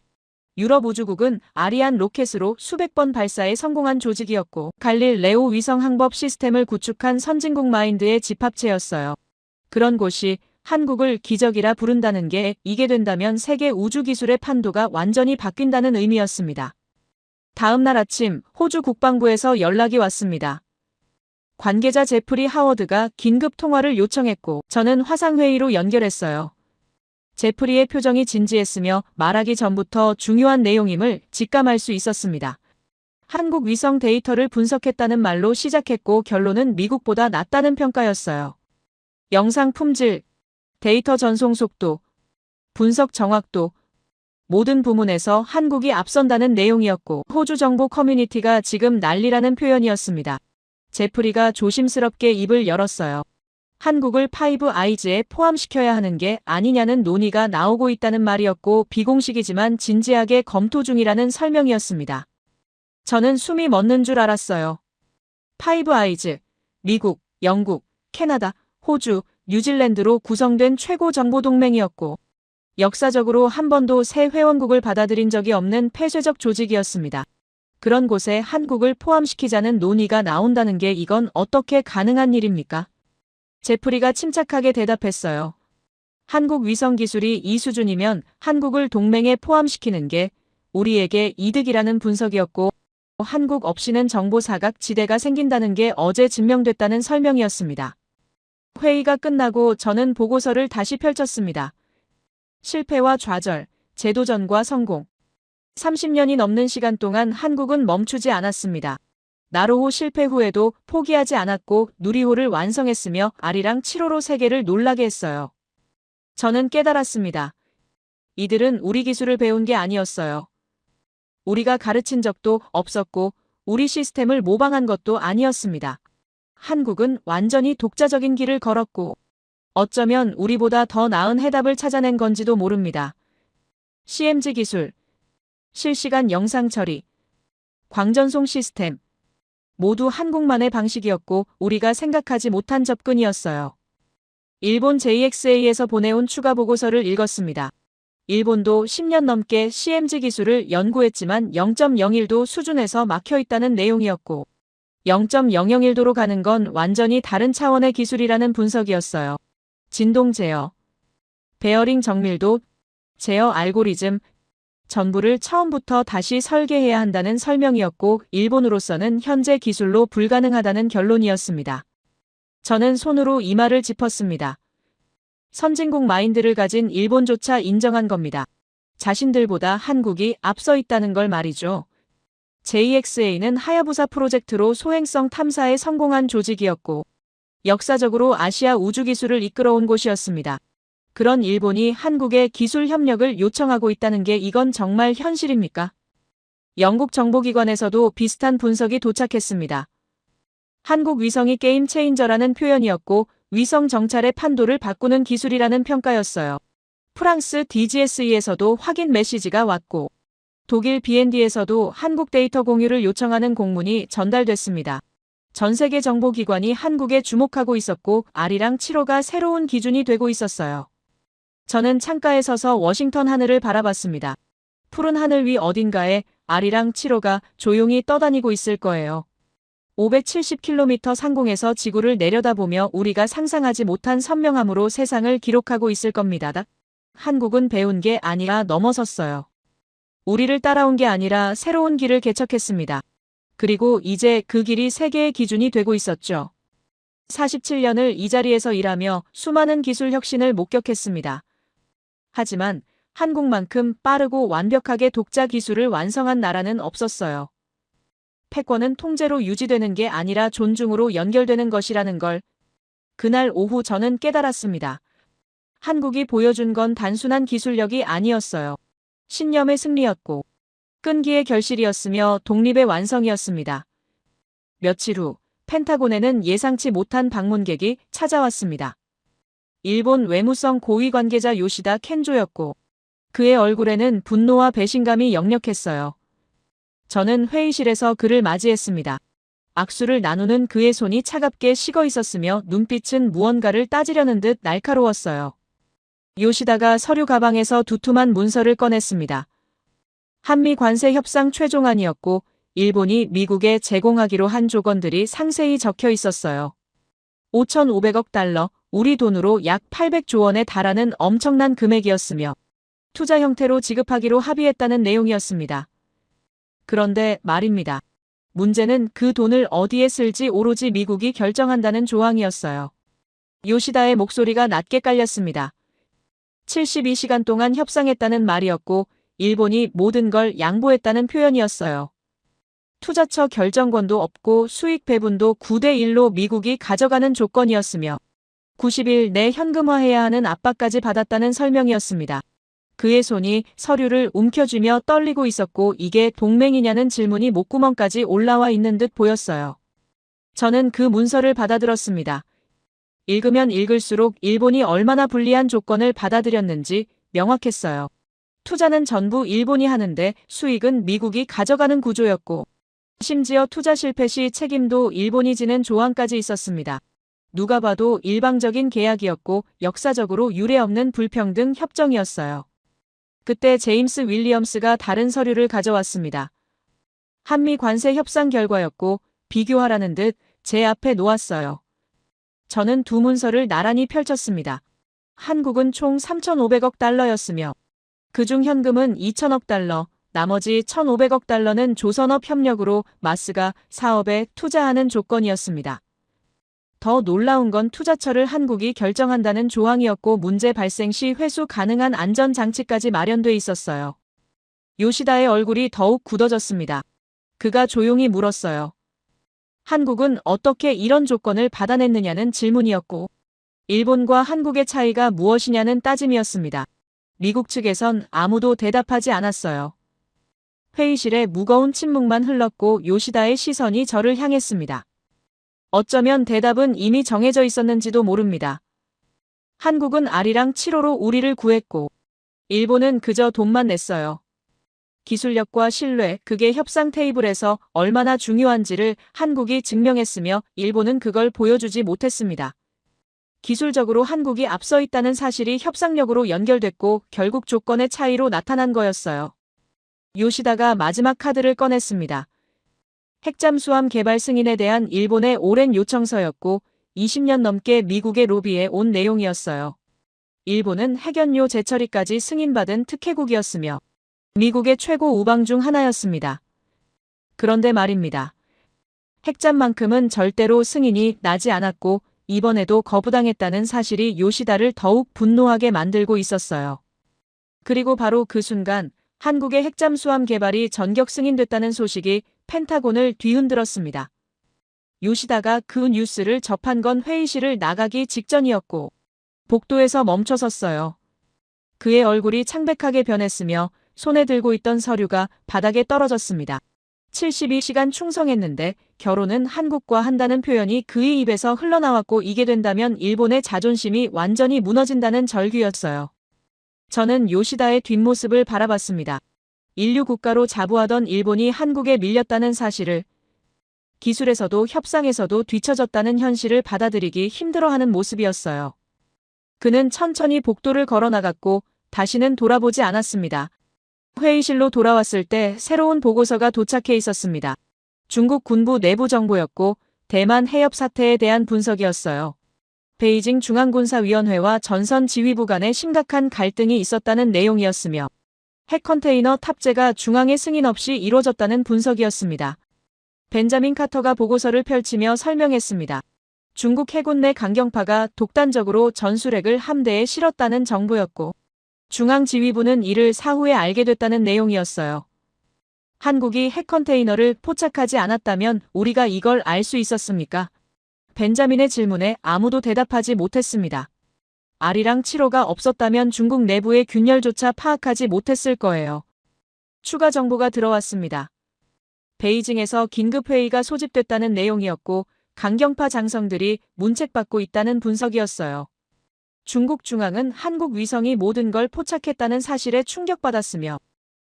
유럽 우주국은 아리안 로켓으로 수백 번 발사에 성공한 조직이었고 갈릴레오 위성 항법 시스템을 구축한 선진국 마인드의 집합체였어요. 그런 곳이 한국을 기적이라 부른다는 게 이게 된다면 세계 우주 기술의 판도가 완전히 바뀐다는 의미였습니다. 다음 날 아침 호주 국방부에서 연락이 왔습니다. 관계자 제프리 하워드가 긴급 통화를 요청했고 저는 화상회의로 연결했어요. 제프리의 표정이 진지했으며 말하기 전부터 중요한 내용임을 직감할 수 있었습니다. 한국 위성 데이터를 분석했다는 말로 시작했고 결론은 미국보다 낫다는 평가였어요. 영상 품질, 데이터 전송 속도, 분석 정확도, 모든 부문에서 한국이 앞선다는 내용이었고 호주 정보 커뮤니티가 지금 난리라는 표현이었습니다. 제프리가 조심스럽게 입을 열었어요. 한국을 파이브 아이즈에 포함시켜야 하는 게 아니냐는 논의가 나오고 있다는 말이었고 비공식이지만 진지하게 검토 중이라는 설명이었습니다. 저는 숨이 멎는 줄 알았어요. 파이브 아이즈, 미국, 영국, 캐나다, 호주, 뉴질랜드로 구성된 최고 정보 동맹이었고 역사적으로 한 번도 새 회원국을 받아들인 적이 없는 폐쇄적 조직이었습니다. 그런 곳에 한국을 포함시키자는 논의가 나온다는 게 이건 어떻게 가능한 일입니까? 제프리가 침착하게 대답했어요. 한국 위성 기술이 이 수준이면 한국을 동맹에 포함시키는 게 우리에게 이득이라는 분석이었고 한국 없이는 정보 사각 지대가 생긴다는 게 어제 증명됐다는 설명이었습니다. 회의가 끝나고 저는 보고서를 다시 펼쳤습니다. 실패와 좌절, 재도전과 성공. 30년이 넘는 시간 동안 한국은 멈추지 않았습니다. 나로호 실패 후에도 포기하지 않았고 누리호를 완성했으며 아리랑 7호로 세계를 놀라게 했어요. 저는 깨달았습니다. 이들은 우리 기술을 배운 게 아니었어요. 우리가 가르친 적도 없었고 우리 시스템을 모방한 것도 아니었습니다. 한국은 완전히 독자적인 길을 걸었고 어쩌면 우리보다 더 나은 해답을 찾아낸 건지도 모릅니다. CMG 기술, 실시간 영상 처리, 광전송 시스템, 모두 한국만의 방식이었고 우리가 생각하지 못한 접근이었어요. 일본 JXA에서 보내온 추가 보고서를 읽었습니다. 일본도 10년 넘게 CMG 기술을 연구했지만 0.01도 수준에서 막혀있다는 내용이었고 0.001도로 가는 건 완전히 다른 차원의 기술이라는 분석이었어요. 진동 제어, 베어링 정밀도, 제어 알고리즘, 전부를 처음부터 다시 설계해야 한다는 설명이었고 일본으로서는 현재 기술로 불가능하다는 결론이었습니다. 저는 손으로 이마를 짚었습니다. 선진국 마인드를 가진 일본조차 인정한 겁니다. 자신들보다 한국이 앞서 있다는 걸 말이죠. JXA는 하야부사 프로젝트로 소행성 탐사에 성공한 조직이었고 역사적으로 아시아 우주기술을 이끌어온 곳이었습니다. 그런 일본이 한국에 기술 협력을 요청하고 있다는 게 이건 정말 현실입니까? 영국 정보기관에서도 비슷한 분석이 도착했습니다. 한국 위성이 게임 체인저라는 표현이었고 위성 정찰의 판도를 바꾸는 기술이라는 평가였어요. 프랑스 DGSE에서도 확인 메시지가 왔고 독일 BND에서도 한국 데이터 공유를 요청하는 공문이 전달됐습니다. 전 세계 정보기관이 한국에 주목하고 있었고 아리랑 7호가 새로운 기준이 되고 있었어요. 저는 창가에 서서 워싱턴 하늘을 바라봤습니다. 푸른 하늘 위 어딘가에 아리랑 7호가 조용히 떠다니고 있을 거예요. 570km 상공에서 지구를 내려다보며 우리가 상상하지 못한 선명함으로 세상을 기록하고 있을 겁니다. 한국은 배운 게 아니라 넘어섰어요. 우리를 따라온 게 아니라 새로운 길을 개척했습니다. 그리고 이제 그 길이 세계의 기준이 되고 있었죠. 47년을 이 자리에서 일하며 수많은 기술 혁신을 목격했습니다. 하지만 한국만큼 빠르고 완벽하게 독자 기술을 완성한 나라는 없었어요. 패권은 통제로 유지되는 게 아니라 존중으로 연결되는 것이라는 걸 그날 오후 저는 깨달았습니다. 한국이 보여준 건 단순한 기술력이 아니었어요. 신념의 승리였고 끈기의 결실이었으며 독립의 완성이었습니다. 며칠 후 펜타곤에는 예상치 못한 방문객이 찾아왔습니다. 일본 외무성 고위 관계자 요시다 켄조였고 그의 얼굴에는 분노와 배신감이 역력했어요. 저는 회의실에서 그를 맞이했습니다. 악수를 나누는 그의 손이 차갑게 식어 있었으며 눈빛은 무언가를 따지려는 듯 날카로웠어요. 요시다가 서류 가방에서 두툼한 문서를 꺼냈습니다. 한미 관세 협상 최종안이었고 일본이 미국에 제공하기로 한 조건들이 상세히 적혀 있었어요. 5,500억 달러, 우리 돈으로 약 800조 원에 달하는 엄청난 금액이었으며 투자 형태로 지급하기로 합의했다는 내용이었습니다. 그런데 말입니다. 문제는 그 돈을 어디에 쓸지 오로지 미국이 결정한다는 조항이었어요. 요시다의 목소리가 낮게 깔렸습니다. 72시간 동안 협상했다는 말이었고 일본이 모든 걸 양보했다는 표현이었어요. 투자처 결정권도 없고 수익 배분도 9대1로 미국이 가져가는 조건이었으며 90일 내 현금화해야 하는 압박까지 받았다는 설명이었습니다. 그의 손이 서류를 움켜쥐며 떨리고 있었고 이게 동맹이냐는 질문이 목구멍까지 올라와 있는 듯 보였어요. 저는 그 문서를 받아들었습니다. 읽으면 읽을수록 일본이 얼마나 불리한 조건을 받아들였는지 명확했어요. 투자는 전부 일본이 하는데 수익은 미국이 가져가는 구조였고 심지어 투자 실패 시 책임도 일본이 지는 조항까지 있었습니다. 누가 봐도 일방적인 계약이었고 역사적으로 유례없는 불평등 협정이었어요. 그때 제임스 윌리엄스가 다른 서류를 가져왔습니다. 한미 관세 협상 결과였고 비교하라는 듯 제 앞에 놓았어요. 저는 두 문서를 나란히 펼쳤습니다. 한국은 총 3,500억 달러였으며 그중 현금은 2,000억 달러, 나머지 1,500억 달러는 조선업 협력으로 마스가 사업에 투자하는 조건이었습니다. 더 놀라운 건 투자처를 한국이 결정한다는 조항이었고 문제 발생 시 회수 가능한 안전장치까지 마련돼 있었어요. 요시다의 얼굴이 더욱 굳어졌습니다. 그가 조용히 물었어요. 한국은 어떻게 이런 조건을 받아냈느냐는 질문이었고 일본과 한국의 차이가 무엇이냐는 따짐이었습니다. 미국 측에선 아무도 대답하지 않았어요. 회의실에 무거운 침묵만 흘렀고 요시다의 시선이 저를 향했습니다. 어쩌면 대답은 이미 정해져 있었는지도 모릅니다. 한국은 아리랑 7호로 우리를 구했고 일본은 그저 돈만 냈어요. 기술력과 신뢰, 그게 협상 테이블에서 얼마나 중요한지를 한국이 증명했으며 일본은 그걸 보여주지 못했습니다. 기술적으로 한국이 앞서 있다는 사실이 협상력으로 연결됐고 결국 조건의 차이로 나타난 거였어요. 요시다가 마지막 카드를 꺼냈습니다. 핵잠수함 개발 승인에 대한 일본의 오랜 요청서였고 20년 넘게 미국의 로비에 온 내용이었어요. 일본은 핵연료 재처리까지 승인받은 특혜국이었으며 미국의 최고 우방 중 하나였습니다. 그런데 말입니다. 핵잠만큼은 절대로 승인이 나지 않았고 이번에도 거부당했다는 사실이 요시다를 더욱 분노하게 만들고 있었어요. 그리고 바로 그 순간 한국의 핵잠수함 개발이 전격 승인됐다는 소식이 펜타곤을 뒤흔들었습니다. 요시다가 그 뉴스를 접한 건 회의실을 나가기 직전이었고 복도에서 멈춰섰어요. 그의 얼굴이 창백하게 변했으며 손에 들고 있던 서류가 바닥에 떨어졌습니다. 72시간 충성했는데 결혼은 한국과 한다는 표현이 그의 입에서 흘러나왔고 이게 된다면 일본의 자존심이 완전히 무너진다는 절규였어요. 저는 요시다의 뒷모습을 바라봤습니다. 인류 국가로 자부하던 일본이 한국에 밀렸다는 사실을, 기술에서도 협상에서도 뒤처졌다는 현실을 받아들이기 힘들어하는 모습이었어요. 그는 천천히 복도를 걸어나갔고 다시는 돌아보지 않았습니다. 회의실로 돌아왔을 때 새로운 보고서가 도착해 있었습니다. 중국 군부 내부 정보였고 대만 해협 사태에 대한 분석이었어요. 베이징 중앙군사위원회와 전선 지휘부 간에 심각한 갈등이 있었다는 내용이었으며 핵 컨테이너 탑재가 중앙의 승인 없이 이루어졌다는 분석이었습니다. 벤자민 카터가 보고서를 펼치며 설명했습니다. 중국 해군 내 강경파가 독단적으로 전술핵을 함대에 실었다는 정보였고 중앙지휘부는 이를 사후에 알게 됐다는 내용이었어요. 한국이 핵 컨테이너를 포착하지 않았다면 우리가 이걸 알 수 있었습니까? 벤자민의 질문에 아무도 대답하지 못했습니다. R이랑 7호가 없었다면 중국 내부의 균열조차 파악하지 못했을 거예요. 추가 정보가 들어왔습니다. 베이징에서 긴급회의가 소집됐다는 내용이었고 강경파 장성들이 문책받고 있다는 분석이었어요. 중국 중앙은 한국 위성이 모든 걸 포착했다는 사실에 충격받았으며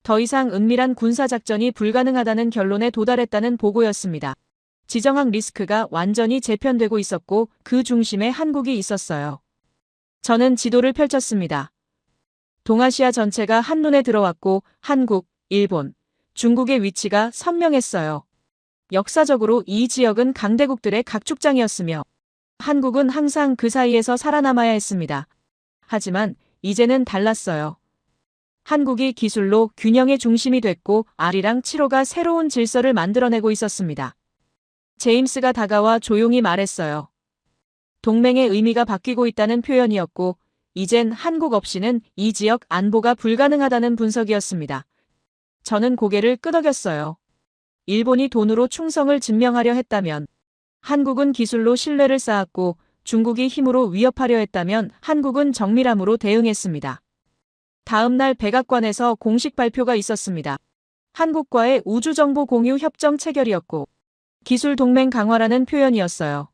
더 이상 은밀한 군사작전이 불가능하다는 결론에 도달했다는 보고였습니다. 지정학 리스크가 완전히 재편되고 있었고 그 중심에 한국이 있었어요. 저는 지도를 펼쳤습니다. 동아시아 전체가 한눈에 들어왔고 한국, 일본, 중국의 위치가 선명했어요. 역사적으로 이 지역은 강대국들의 각축장이었으며 한국은 항상 그 사이에서 살아남아야 했습니다. 하지만 이제는 달랐어요. 한국이 기술로 균형의 중심이 됐고 R이랑 7호가 새로운 질서를 만들어내고 있었습니다. 제임스가 다가와 조용히 말했어요. 동맹의 의미가 바뀌고 있다는 표현이었고 이젠 한국 없이는 이 지역 안보가 불가능하다는 분석이었습니다. 저는 고개를 끄덕였어요. 일본이 돈으로 충성을 증명하려 했다면 한국은 기술로 신뢰를 쌓았고 중국이 힘으로 위협하려 했다면 한국은 정밀함으로 대응했습니다. 다음 날 백악관에서 공식 발표가 있었습니다. 한국과의 우주정보 공유 협정 체결이었고 기술 동맹 강화라는 표현이었어요.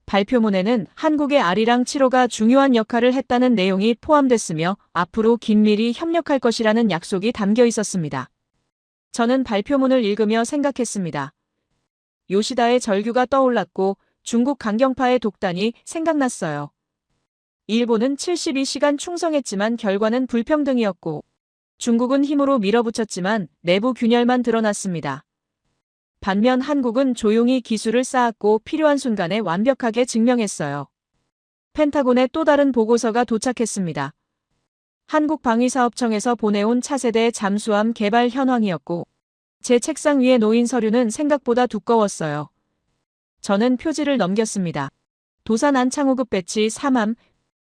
발표문에는 한국의 R이랑 7호가 중요한 역할을 했다는 내용이 포함됐으며 앞으로 긴밀히 협력할 것이라는 약속이 담겨 있었습니다. 저는 발표문을 읽으며 생각했습니다. 요시다의 절규가 떠올랐고 중국 강경파의 독단이 생각났어요. 일본은 72시간 충성했지만 결과는 불평등이었고 중국은 힘으로 밀어붙였지만 내부 균열만 드러났습니다. 반면 한국은 조용히 기술을 쌓았고 필요한 순간에 완벽하게 증명했어요. 펜타곤의 또 다른 보고서가 도착했습니다. 한국방위사업청에서 보내온 차세대 잠수함 개발 현황이었고 제 책상 위에 놓인 서류는 생각보다 두꺼웠어요. 저는 표지를 넘겼습니다. 도산 안창호급 배치 3함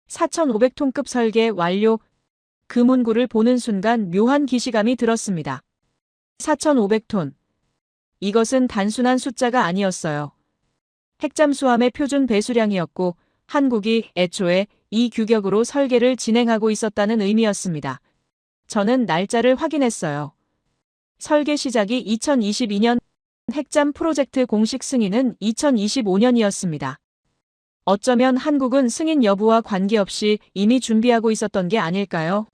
4,500톤급 설계 완료. 그 문구를 보는 순간 묘한 기시감이 들었습니다. 4,500톤. 이것은 단순한 숫자가 아니었어요. 핵잠수함의 표준 배수량이었고 한국이 애초에 이 규격으로 설계를 진행하고 있었다는 의미였습니다. 저는 날짜를 확인했어요. 설계 시작이 2022년, 핵잠 프로젝트 공식 승인은 2025년이었습니다. 어쩌면 한국은 승인 여부와 관계없이 이미 준비하고 있었던 게 아닐까요?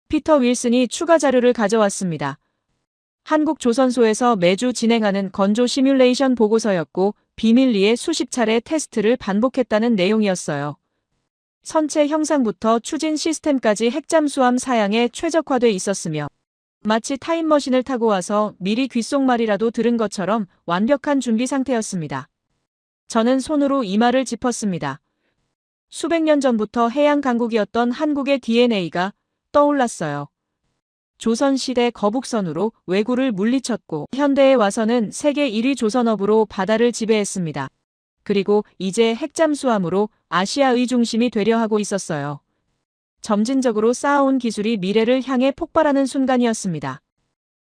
피터 윌슨이 추가 자료를 가져왔습니다. 한국 조선소에서 매주 진행하는 건조 시뮬레이션 보고서였고 비밀리에 수십 차례 테스트를 반복했다는 내용이었어요. 선체 형상부터 추진 시스템까지 핵잠수함 사양에 최적화돼 있었으며 마치 타임머신을 타고 와서 미리 귓속말이라도 들은 것처럼 완벽한 준비 상태였습니다. 저는 손으로 이마를 짚었습니다. 수백 년 전부터 해양 강국이었던 한국의 DNA가 떠올랐어요. 조선시대 거북선으로 왜구를 물리쳤고 현대에 와서는 세계 1위 조선업으로 바다를 지배했습니다. 그리고 이제 핵잠수함으로 아시아의 중심이 되려 하고 있었어요. 점진적으로 쌓아온 기술이 미래를 향해 폭발하는 순간이었습니다.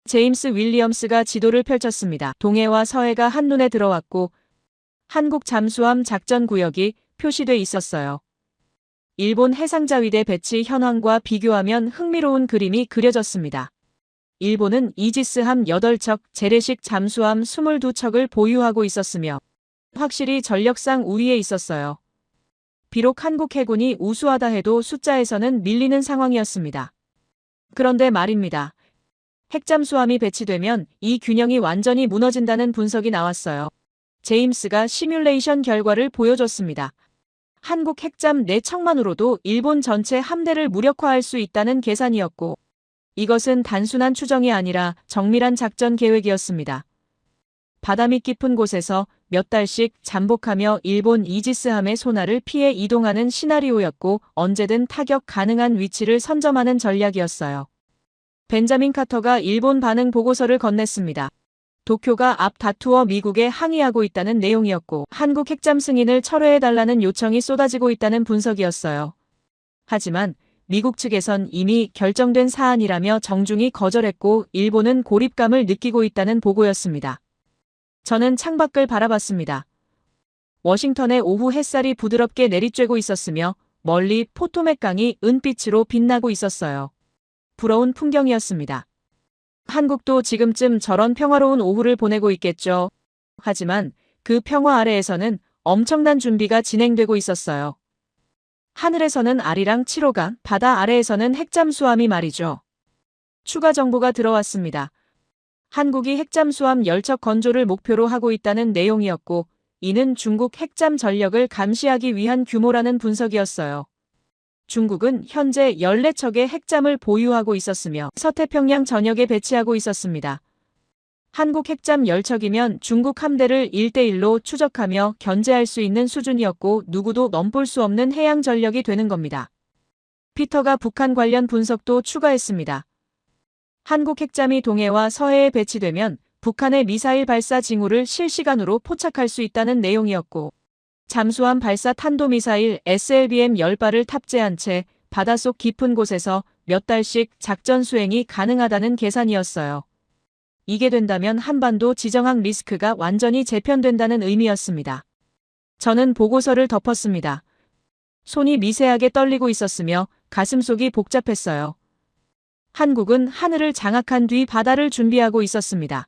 제임스 윌리엄스가 지도를 펼쳤습니다. 동해와 서해가 한눈에 들어왔고 한국 잠수함 작전 구역이 표시돼 있었어요. 일본 해상자위대 배치 현황과 비교하면 흥미로운 그림이 그려졌습니다. 일본은 이지스함 8척, 재래식 잠수함 22척을 보유하고 있었으며 확실히 전력상 우위에 있었어요. 비록 한국 해군이 우수하다 해도 숫자에서는 밀리는 상황이었습니다. 그런데 말입니다. 핵잠수함이 배치되면 이 균형이 완전히 무너진다는 분석이 나왔어요. 제임스가 시뮬레이션 결과를 보여줬습니다. 한국 핵잠 4척만으로도 일본 전체 함대를 무력화할 수 있다는 계산이었고 이것은 단순한 추정이 아니라 정밀한 작전 계획이었습니다. 바다 밑 깊은 곳에서 몇 달씩 잠복하며 일본 이지스함의 소나를 피해 이동하는 시나리오였고 언제든 타격 가능한 위치를 선점하는 전략이었어요. 벤자민 카터가 일본 반응 보고서를 건넸습니다. 도쿄가 앞 다투어 미국에 항의하고 있다는 내용이었고 한국 핵잠 승인을 철회해달라는 요청이 쏟아지고 있다는 분석이었어요. 하지만 미국 측에선 이미 결정된 사안이라며 정중히 거절했고 일본은 고립감을 느끼고 있다는 보고였습니다. 저는 창밖을 바라봤습니다. 워싱턴의 오후 햇살이 부드럽게 내리쬐고 있었으며 멀리 포토맥 강이 은빛으로 빛나고 있었어요. 부러운 풍경이었습니다. 한국도 지금쯤 저런 평화로운 오후를 보내고 있겠죠. 하지만 그 평화 아래에서는 엄청난 준비가 진행되고 있었어요. 하늘에서는 아리랑 7호가, 바다 아래에서는 핵잠수함이 말이죠. 추가 정보가 들어왔습니다. 한국이 핵잠수함 10척 건조를 목표로 하고 있다는 내용이었고 이는 중국 핵잠 전력을 감시하기 위한 규모라는 분석이었어요. 중국은 현재 14척의 핵잠을 보유하고 있었으며 서태평양 전역에 배치하고 있었습니다. 한국 핵잠 10척이면 중국 함대를 1대1로 추적하며 견제할 수 있는 수준이었고 누구도 넘볼 수 없는 해양 전력이 되는 겁니다. 피터가 북한 관련 분석도 추가했습니다. 한국 핵잠이 동해와 서해에 배치되면 북한의 미사일 발사 징후를 실시간으로 포착할 수 있다는 내용이었고 잠수함 발사 탄도미사일 SLBM 10발을 탑재한 채 바닷속 깊은 곳에서 몇 달씩 작전 수행이 가능하다는 계산이었어요. 이게 된다면 한반도 지정학 리스크가 완전히 재편된다는 의미였습니다. 저는 보고서를 덮었습니다. 손이 미세하게 떨리고 있었으며 가슴속이 복잡했어요. 한국은 하늘을 장악한 뒤 바다를 준비하고 있었습니다.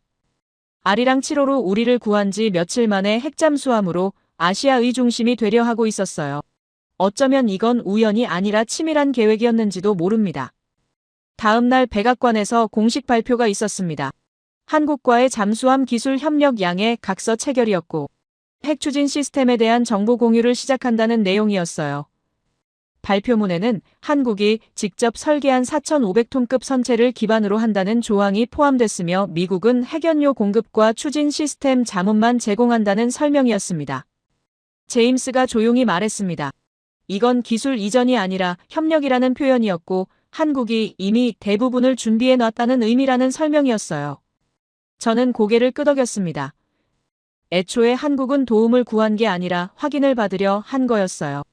아리랑 7호로 우리를 구한 지 며칠 만에 핵잠수함으로 아시아의 중심이 되려 하고 있었어요. 어쩌면 이건 우연이 아니라 치밀한 계획이었는지도 모릅니다. 다음 날 백악관에서 공식 발표가 있었습니다. 한국과의 잠수함 기술 협력 양해 각서 체결이었고 핵 추진 시스템에 대한 정보 공유를 시작한다는 내용이었어요. 발표문에는 한국이 직접 설계한 4,500톤급 선체를 기반으로 한다는 조항이 포함됐으며 미국은 핵연료 공급과 추진 시스템 자문만 제공한다는 설명이었습니다. 제임스가 조용히 말했습니다. 이건 기술 이전이 아니라 협력이라는 표현이었고 한국이 이미 대부분을 준비해 놨다는 의미라는 설명이었어요. 저는 고개를 끄덕였습니다. 애초에 한국은 도움을 구한 게 아니라 확인을 받으려 한 거였어요.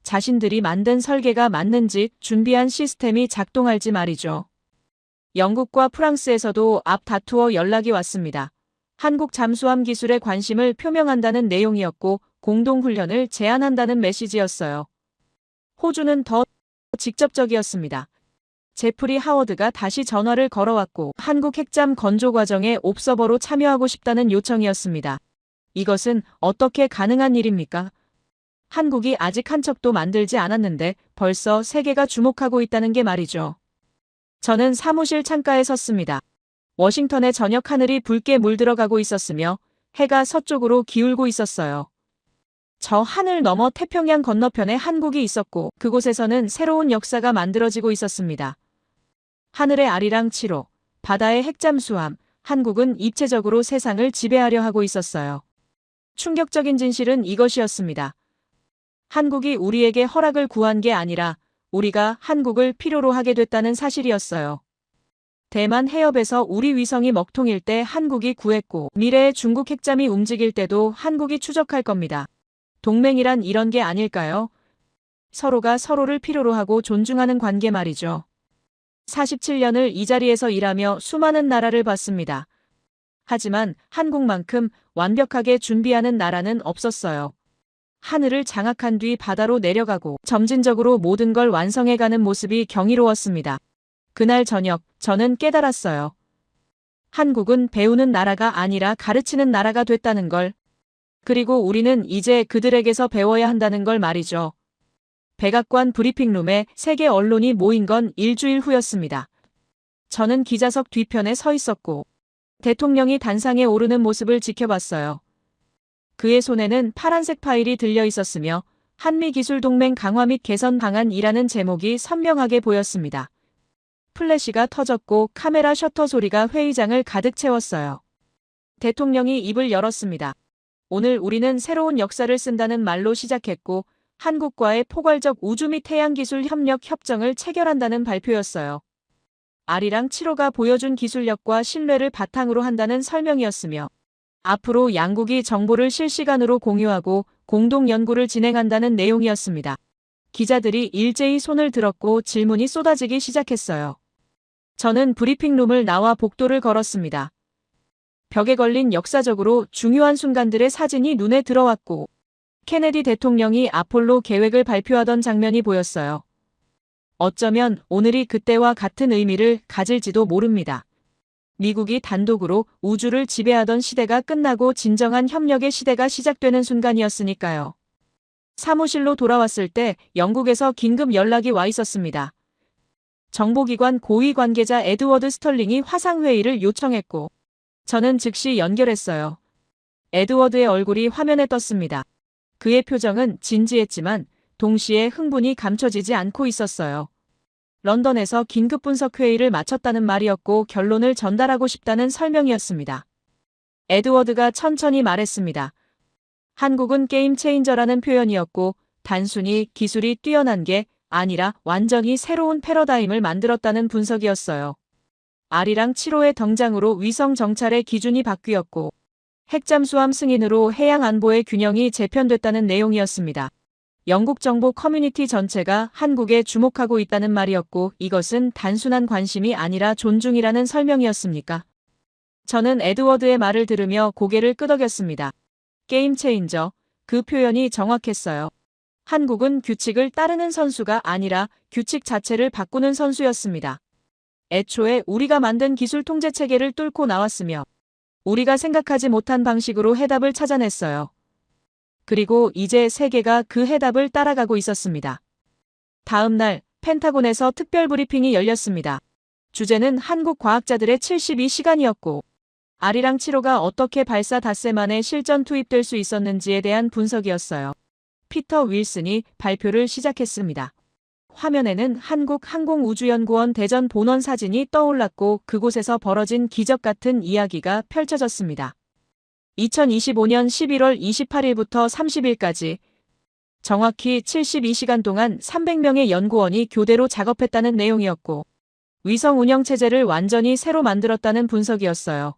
자신들이 만든 설계가 맞는지 준비한 시스템이 작동할지 말이죠. 영국과 프랑스에서도 앞 다투어 연락이 왔습니다. 한국 잠수함 기술에 관심을 표명한다는 내용이었고 공동훈련을 제안한다는 메시지였어요. 호주는 더 직접적이었습니다. 제프리 하워드가 다시 전화를 걸어왔고 한국 핵잠 건조 과정에 옵서버로 참여하고 싶다는 요청이었습니다. 이것은 어떻게 가능한 일입니까? 한국이 아직 한 척도 만들지 않았는데 벌써 세계가 주목하고 있다는 게 말이죠. 저는 사무실 창가에 섰습니다. 워싱턴의 저녁 하늘이 붉게 물들어가고 있었으며 해가 서쪽으로 기울고 있었어요. 저 하늘 너머 태평양 건너편에 한국이 있었고 그곳에서는 새로운 역사가 만들어지고 있었습니다. 하늘의 아리랑 7호, 바다의 핵잠수함, 한국은 입체적으로 세상을 지배하려 하고 있었어요. 충격적인 진실은 이것이었습니다. 한국이 우리에게 허락을 구한 게 아니라 우리가 한국을 필요로 하게 됐다는 사실이었어요. 대만 해협에서 우리 위성이 먹통일 때 한국이 구했고 미래의 중국 핵잠이 움직일 때도 한국이 추적할 겁니다. 동맹이란 이런 게 아닐까요? 서로가 서로를 필요로 하고 존중하는 관계 말이죠. 47년을 이 자리에서 일하며 수많은 나라를 봤습니다. 하지만 한국만큼 완벽하게 준비하는 나라는 없었어요. 하늘을 장악한 뒤 바다로 내려가고 점진적으로 모든 걸 완성해가는 모습이 경이로웠습니다. 그날 저녁 저는 깨달았어요. 한국은 배우는 나라가 아니라 가르치는 나라가 됐다는 걸. 그리고 우리는 이제 그들에게서 배워야 한다는 걸 말이죠. 백악관 브리핑룸에 세계 언론이 모인 건 일주일 후였습니다. 저는 기자석 뒤편에 서 있었고 대통령이 단상에 오르는 모습을 지켜봤어요. 그의 손에는 파란색 파일이 들려 있었으며 한미기술동맹 강화 및 개선 방안이라는 제목이 선명하게 보였습니다. 플래시가 터졌고 카메라 셔터 소리가 회의장을 가득 채웠어요. 대통령이 입을 열었습니다. 오늘 우리는 새로운 역사를 쓴다는 말로 시작했고 한국과의 포괄적 우주 및 태양기술 협력 협정을 체결한다는 발표였어요. 아리랑 7호가 보여준 기술력과 신뢰를 바탕으로 한다는 설명이었으며 앞으로 양국이 정보를 실시간으로 공유하고 공동 연구를 진행한다는 내용이었습니다. 기자들이 일제히 손을 들었고 질문이 쏟아지기 시작했어요. 저는 브리핑룸을 나와 복도를 걸었습니다. 벽에 걸린 역사적으로 중요한 순간들의 사진이 눈에 들어왔고 케네디 대통령이 아폴로 계획을 발표하던 장면이 보였어요. 어쩌면 오늘이 그때와 같은 의미를 가질지도 모릅니다. 미국이 단독으로 우주를 지배하던 시대가 끝나고 진정한 협력의 시대가 시작되는 순간이었으니까요. 사무실로 돌아왔을 때 영국에서 긴급 연락이 와 있었습니다. 정보기관 고위 관계자 에드워드 스털링이 화상회의를 요청했고 저는 즉시 연결했어요. 에드워드의 얼굴이 화면에 떴습니다. 그의 표정은 진지했지만 동시에 흥분이 감춰지지 않고 있었어요. 런던에서 긴급 분석 회의를 마쳤다는 말이었고 결론을 전달하고 싶다는 설명이었습니다. 에드워드가 천천히 말했습니다. 한국은 게임 체인저라는 표현이었고 단순히 기술이 뛰어난 게 아니라 완전히 새로운 패러다임을 만들었다는 분석이었어요. 아리랑 7호의 등장으로 위성 정찰의 기준이 바뀌었고 핵잠수함 승인으로 해양 안보의 균형이 재편됐다는 내용이었습니다. 영국 정보 커뮤니티 전체가 한국에 주목하고 있다는 말이었고 이것은 단순한 관심이 아니라 존중이라는 설명이었습니까? 저는 에드워드의 말을 들으며 고개를 끄덕였습니다. 게임 체인저, 그 표현이 정확했어요. 한국은 규칙을 따르는 선수가 아니라 규칙 자체를 바꾸는 선수였습니다. 애초에 우리가 만든 기술 통제 체계를 뚫고 나왔으며 우리가 생각하지 못한 방식으로 해답을 찾아냈어요. 그리고 이제 세계가 그 해답을 따라가고 있었습니다. 다음 날 펜타곤에서 특별 브리핑이 열렸습니다. 주제는 한국 과학자들의 72시간이었고 아리랑 7호가 어떻게 발사 닷새 만에 실전 투입될 수 있었는지에 대한 분석이었어요. 피터 윌슨이 발표를 시작했습니다. 화면에는 한국항공우주연구원 대전 본원 사진이 떠올랐고 그곳에서 벌어진 기적 같은 이야기가 펼쳐졌습니다. 2025년 11월 28일부터 30일까지 정확히 72시간 동안 300명의 연구원이 교대로 작업했다는 내용이었고 위성 운영체제를 완전히 새로 만들었다는 분석이었어요.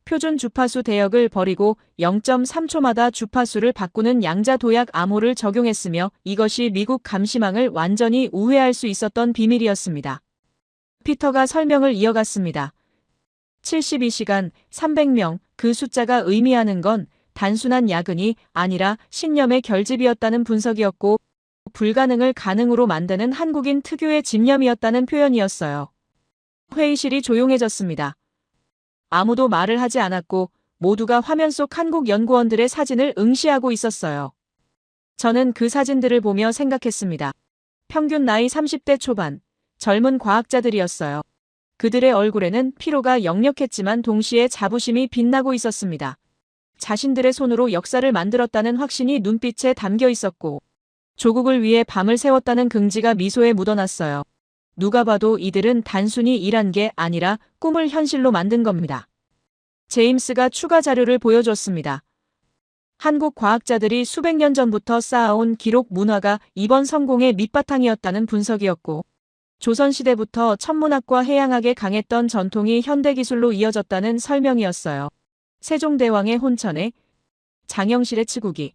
표준 주파수 대역을 버리고 0.3초마다 주파수를 바꾸는 양자 도약 암호를 적용했으며 이것이 미국 감시망을 완전히 우회할 수 있었던 비밀이었습니다. 피터가 설명을 이어갔습니다. 72시간, 300명, 그 숫자가 의미하는 건 단순한 야근이 아니라 신념의 결집이었다는 분석이었고 불가능을 가능으로 만드는 한국인 특유의 집념이었다는 표현이었어요. 회의실이 조용해졌습니다. 아무도 말을 하지 않았고 모두가 화면 속 한국 연구원들의 사진을 응시하고 있었어요. 저는 그 사진들을 보며 생각했습니다. 평균 나이 30대 초반, 젊은 과학자들이었어요. 그들의 얼굴에는 피로가 역력했지만 동시에 자부심이 빛나고 있었습니다. 자신들의 손으로 역사를 만들었다는 확신이 눈빛에 담겨 있었고 조국을 위해 밤을 새웠다는 긍지가 미소에 묻어났어요. 누가 봐도 이들은 단순히 일한 게 아니라 꿈을 현실로 만든 겁니다. 제임스가 추가 자료를 보여줬습니다. 한국 과학자들이 수백 년 전부터 쌓아온 기록 문화가 이번 성공의 밑바탕이었다는 분석이었고 조선시대부터 천문학과 해양학에 강했던 전통이 현대기술로 이어졌다는 설명이었어요. 세종대왕의 혼천에 장영실의 치국이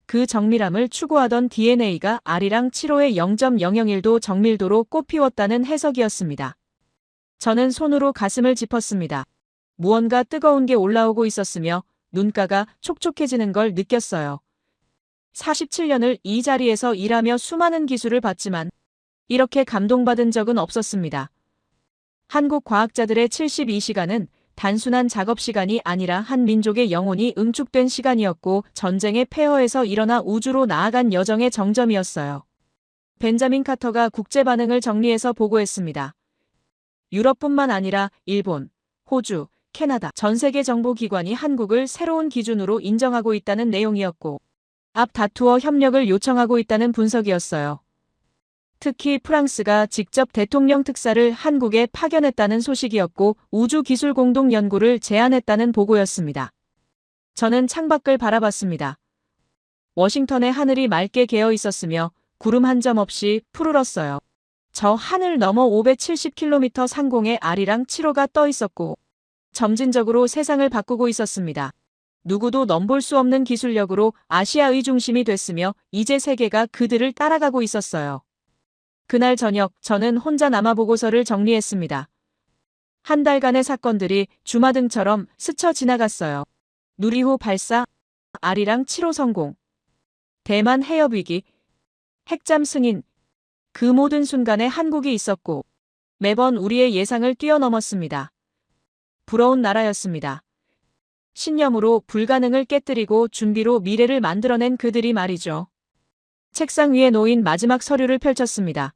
그 정밀함을 추구하던 DNA가 R이랑 7호의 0.001도 정밀도로 꽃피웠다는 해석이었습니다. 저는 손으로 가슴을 짚었습니다. 무언가 뜨거운 게 올라오고 있었으며 눈가가 촉촉해지는 걸 느꼈어요. 47년을 이 자리에서 일하며 수많은 기술을 봤지만 이렇게 감동받은 적은 없었습니다. 한국 과학자들의 72시간은 단순한 작업 시간이 아니라 한 민족의 영혼이 응축된 시간이었고 전쟁의 폐허에서 일어나 우주로 나아간 여정의 정점이었어요. 벤자민 카터가 국제 반응을 정리해서 보고했습니다. 유럽뿐만 아니라 일본, 호주, 캐나다 전 세계 정보기관이 한국을 새로운 기준으로 인정하고 있다는 내용이었고 앞 다투어 협력을 요청하고 있다는 분석이었어요. 특히 프랑스가 직접 대통령 특사를 한국에 파견했다는 소식이었고 우주기술공동연구를 제안했다는 보고였습니다. 저는 창밖을 바라봤습니다. 워싱턴의 하늘이 맑게 개어 있었으며 구름 한 점 없이 푸르렀어요. 저 하늘 너머 570km 상공에 R이랑 7호가 떠 있었고 점진적으로 세상을 바꾸고 있었습니다. 누구도 넘볼 수 없는 기술력으로 아시아의 중심이 됐으며 이제 세계가 그들을 따라가고 있었어요. 그날 저녁 저는 혼자 남아보고서를 정리했습니다. 한 달간의 사건들이 주마등처럼 스쳐 지나갔어요. 누리호 발사, R이랑 7호 성공, 대만 해협 위기, 핵잠 승인, 그 모든 순간에 한국이 있었고 매번 우리의 예상을 뛰어넘었습니다. 부러운 나라였습니다. 신념으로 불가능을 깨뜨리고 준비로 미래를 만들어낸 그들이 말이죠. 책상 위에 놓인 마지막 서류를 펼쳤습니다.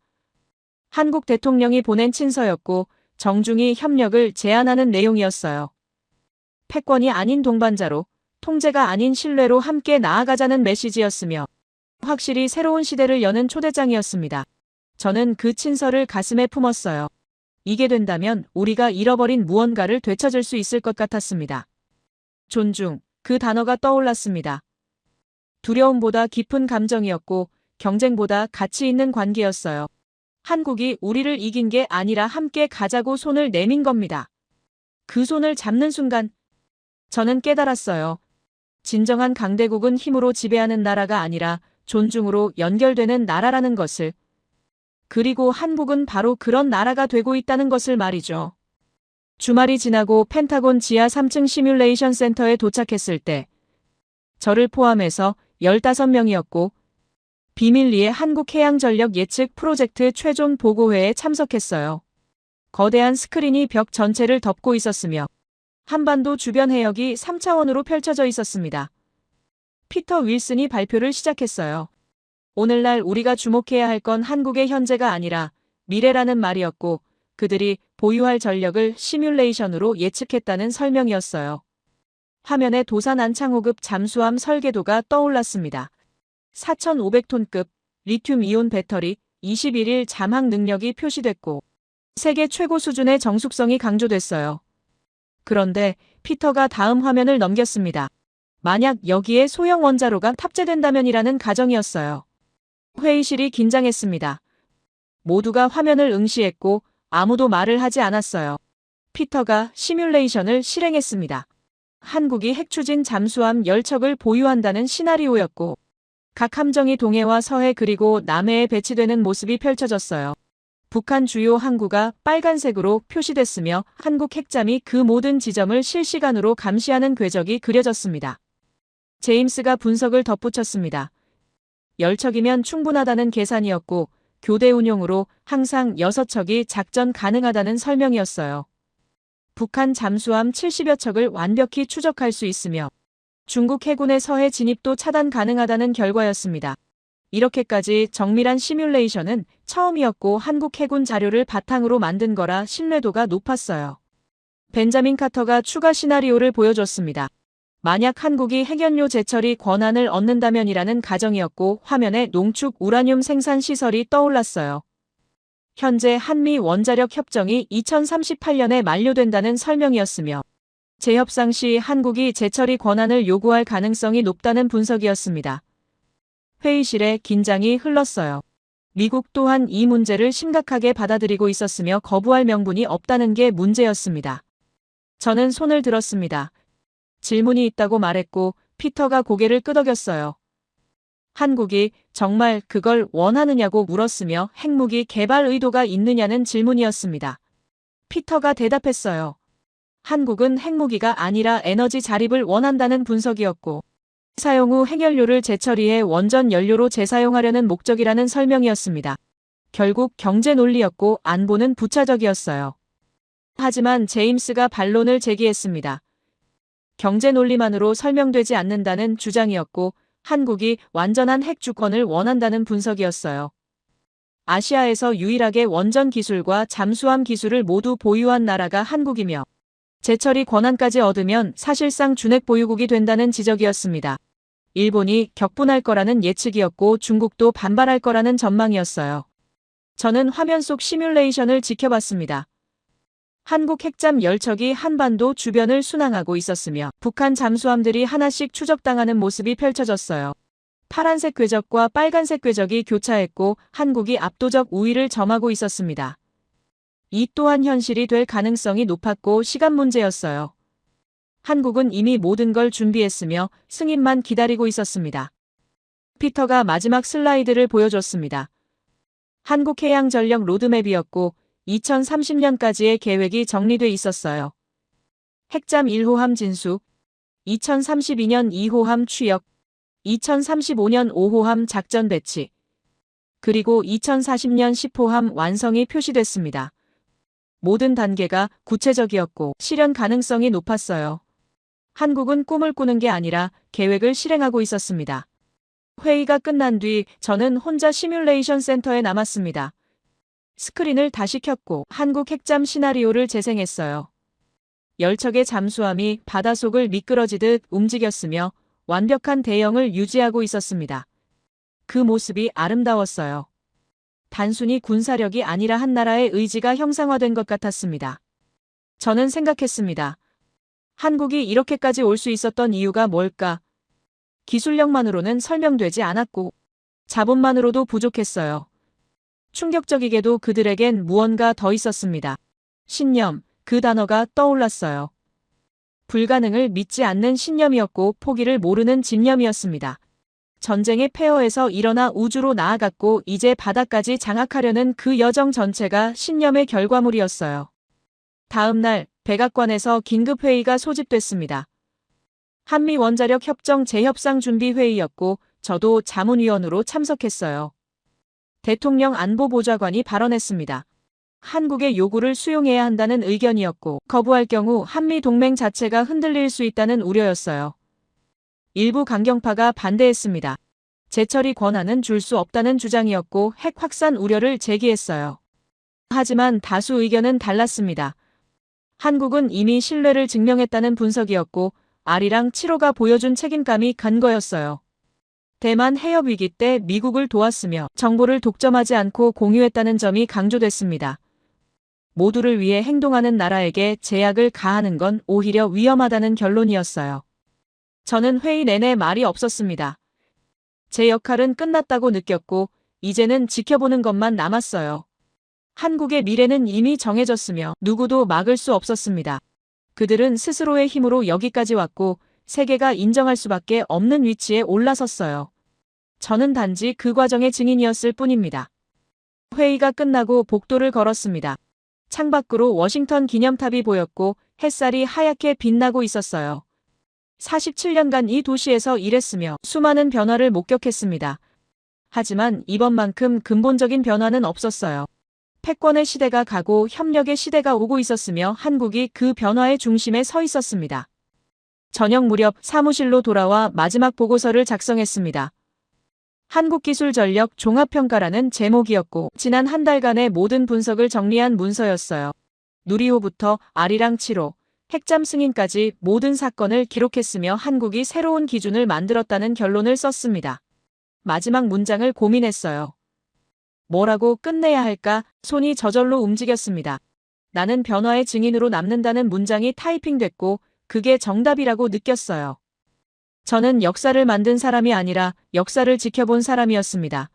한국 대통령이 보낸 친서였고 정중히 협력을 제안하는 내용이었어요. 패권이 아닌 동반자로, 통제가 아닌 신뢰로 함께 나아가자는 메시지였으며 확실히 새로운 시대를 여는 초대장이었습니다. 저는 그 친서를 가슴에 품었어요. 이게 된다면 우리가 잃어버린 무언가를 되찾을 수 있을 것 같았습니다. 존중, 그 단어가 떠올랐습니다. 두려움보다 깊은 감정이었고 경쟁보다 가치 있는 관계였어요. 한국이 우리를 이긴 게 아니라 함께 가자고 손을 내민 겁니다. 그 손을 잡는 순간 저는 깨달았어요. 진정한 강대국은 힘으로 지배하는 나라가 아니라 존중으로 연결되는 나라라는 것을. 그리고 한국은 바로 그런 나라가 되고 있다는 것을 말이죠. 주말이 지나고 펜타곤 지하 3층 시뮬레이션 센터에 도착했을 때 저를 포함해서 15명이었고 비밀리에 한국해양전력 예측 프로젝트 최종 보고회에 참석했어요. 거대한 스크린이 벽 전체를 덮고 있었으며 한반도 주변 해역이 3차원으로 펼쳐져 있었습니다. 피터 윌슨이 발표를 시작했어요. 오늘날 우리가 주목해야 할 건 한국의 현재가 아니라 미래라는 말이었고 그들이 보유할 전력을 시뮬레이션으로 예측했다는 설명이었어요. 화면에 도산 안창호급 잠수함 설계도가 떠올랐습니다. 4,500톤급 리튬이온 배터리 21일 잠항 능력이 표시됐고 세계 최고 수준의 정숙성이 강조됐어요. 그런데 피터가 다음 화면을 넘겼습니다. 만약 여기에 소형 원자로가 탑재된다면이라는 가정이었어요. 회의실이 긴장했습니다. 모두가 화면을 응시했고 아무도 말을 하지 않았어요. 피터가 시뮬레이션을 실행했습니다. 한국이 핵추진 잠수함 10척을 보유한다는 시나리오였고 각 함정이 동해와 서해 그리고 남해에 배치되는 모습이 펼쳐졌어요. 북한 주요 항구가 빨간색으로 표시됐으며 한국 핵잠이 그 모든 지점을 실시간으로 감시하는 궤적이 그려졌습니다. 제임스가 분석을 덧붙였습니다. 10척이면 충분하다는 계산이었고 교대 운용으로 항상 6척이 작전 가능하다는 설명이었어요. 북한 잠수함 70여 척을 완벽히 추적할 수 있으며 중국 해군의 서해 진입도 차단 가능하다는 결과였습니다. 이렇게까지 정밀한 시뮬레이션은 처음이었고 한국 해군 자료를 바탕으로 만든 거라 신뢰도가 높았어요. 벤자민 카터가 추가 시나리오를 보여줬습니다. 만약 한국이 핵연료 제철이 권한을 얻는다면이라는 가정이었고 화면에 농축 우라늄 생산 시설이 떠올랐어요. 현재 한미 원자력 협정이 2038년에 만료된다는 설명이었으며 재협상 시 한국이 제철이 권한을 요구할 가능성이 높다는 분석이었습니다. 회의실에 긴장이 흘렀어요. 미국 또한 이 문제를 심각하게 받아들이고 있었으며 거부할 명분이 없다는 게 문제였습니다. 저는 손을 들었습니다. 질문이 있다고 말했고 피터가 고개를 끄덕였어요. 한국이 정말 그걸 원하느냐고 물었으며 핵무기 개발 의도가 있느냐는 질문이었습니다. 피터가 대답했어요. 한국은 핵무기가 아니라 에너지 자립을 원한다는 분석이었고 사용 후 핵연료를 재처리해 원전 연료로 재사용하려는 목적이라는 설명이었습니다. 결국 경제 논리였고 안보는 부차적이었어요. 하지만 제임스가 반론을 제기했습니다. 경제 논리만으로 설명되지 않는다는 주장이었고 한국이 완전한 핵 주권을 원한다는 분석이었어요. 아시아에서 유일하게 원전 기술과 잠수함 기술을 모두 보유한 나라가 한국이며 재처리 권한까지 얻으면 사실상 준핵 보유국이 된다는 지적이었습니다. 일본이 격분할 거라는 예측이었고 중국도 반발할 거라는 전망이었어요. 저는 화면 속 시뮬레이션을 지켜봤습니다. 한국 핵잠 열척이 한반도 주변을 순항하고 있었으며 북한 잠수함들이 하나씩 추적당하는 모습이 펼쳐졌어요. 파란색 궤적과 빨간색 궤적이 교차했고 한국이 압도적 우위를 점하고 있었습니다. 이 또한 현실이 될 가능성이 높았고 시간 문제였어요. 한국은 이미 모든 걸 준비했으며 승인만 기다리고 있었습니다. 피터가 마지막 슬라이드를 보여줬습니다. 한국해양전력 로드맵이었고 2030년까지의 계획이 정리돼 있었어요. 핵잠 1호함 진수, 2032년 2호함 취역, 2035년 5호함 작전 배치, 그리고 2040년 10호함 완성이 표시됐습니다. 모든 단계가 구체적이었고 실현 가능성이 높았어요. 한국은 꿈을 꾸는 게 아니라 계획을 실행하고 있었습니다. 회의가 끝난 뒤 저는 혼자 시뮬레이션 센터에 남았습니다. 스크린을 다시 켰고 한국 핵잠 시나리오를 재생했어요. 열척의 잠수함이 바닷속을 미끄러지듯 움직였으며 완벽한 대형을 유지하고 있었습니다. 그 모습이 아름다웠어요. 단순히 군사력이 아니라 한 나라의 의지가 형상화된 것 같았습니다. 저는 생각했습니다. 한국이 이렇게까지 올 수 있었던 이유가 뭘까? 기술력만으로는 설명되지 않았고 자본만으로도 부족했어요. 충격적이게도 그들에겐 무언가 더 있었습니다. 신념, 그 단어가 떠올랐어요. 불가능을 믿지 않는 신념이었고 포기를 모르는 집념이었습니다. 전쟁의 폐허에서 일어나 우주로 나아갔고 이제 바다까지 장악하려는 그 여정 전체가 신념의 결과물이었어요. 다음 날 백악관에서 긴급회의가 소집됐습니다. 한미 원자력 협정 재협상 준비 회의였고 저도 자문위원으로 참석했어요. 대통령 안보보좌관이 발언했습니다. 한국의 요구를 수용해야 한다는 의견이었고 거부할 경우 한미 동맹 자체가 흔들릴 수 있다는 우려였어요. 일부 강경파가 반대했습니다. 재처리 권한은 줄 수 없다는 주장이었고 핵 확산 우려를 제기했어요. 하지만 다수 의견은 달랐습니다. 한국은 이미 신뢰를 증명했다는 분석이었고 아리랑 7호가 보여준 책임감이 간 거였어요. 대만 해협 위기 때 미국을 도왔으며 정보를 독점하지 않고 공유했다는 점이 강조됐습니다. 모두를 위해 행동하는 나라에게 제약을 가하는 건 오히려 위험하다는 결론이었어요. 저는 회의 내내 말이 없었습니다. 제 역할은 끝났다고 느꼈고 이제는 지켜보는 것만 남았어요. 한국의 미래는 이미 정해졌으며 누구도 막을 수 없었습니다. 그들은 스스로의 힘으로 여기까지 왔고 세계가 인정할 수밖에 없는 위치에 올라섰어요. 저는 단지 그 과정의 증인이었을 뿐입니다. 회의가 끝나고 복도를 걸었습니다. 창밖으로 워싱턴 기념탑이 보였고 햇살이 하얗게 빛나고 있었어요. 47년간 이 도시에서 일했으며 수많은 변화를 목격했습니다. 하지만 이번만큼 근본적인 변화는 없었어요. 패권의 시대가 가고 협력의 시대가 오고 있었으며 한국이 그 변화의 중심에 서 있었습니다. 저녁 무렵 사무실로 돌아와 마지막 보고서를 작성했습니다. 한국기술전력 종합평가라는 제목이었고 지난 한 달간의 모든 분석을 정리한 문서였어요. 누리호부터 아리랑 7호, 핵잠 승인까지 모든 사건을 기록했으며 한국이 새로운 기준을 만들었다는 결론을 썼습니다. 마지막 문장을 고민했어요. 뭐라고 끝내야 할까? 손이 저절로 움직였습니다. 나는 변화의 증인으로 남는다는 문장이 타이핑됐고 그게 정답이라고 느꼈어요. 저는 역사를 만든 사람이 아니라 역사를 지켜본 사람이었습니다.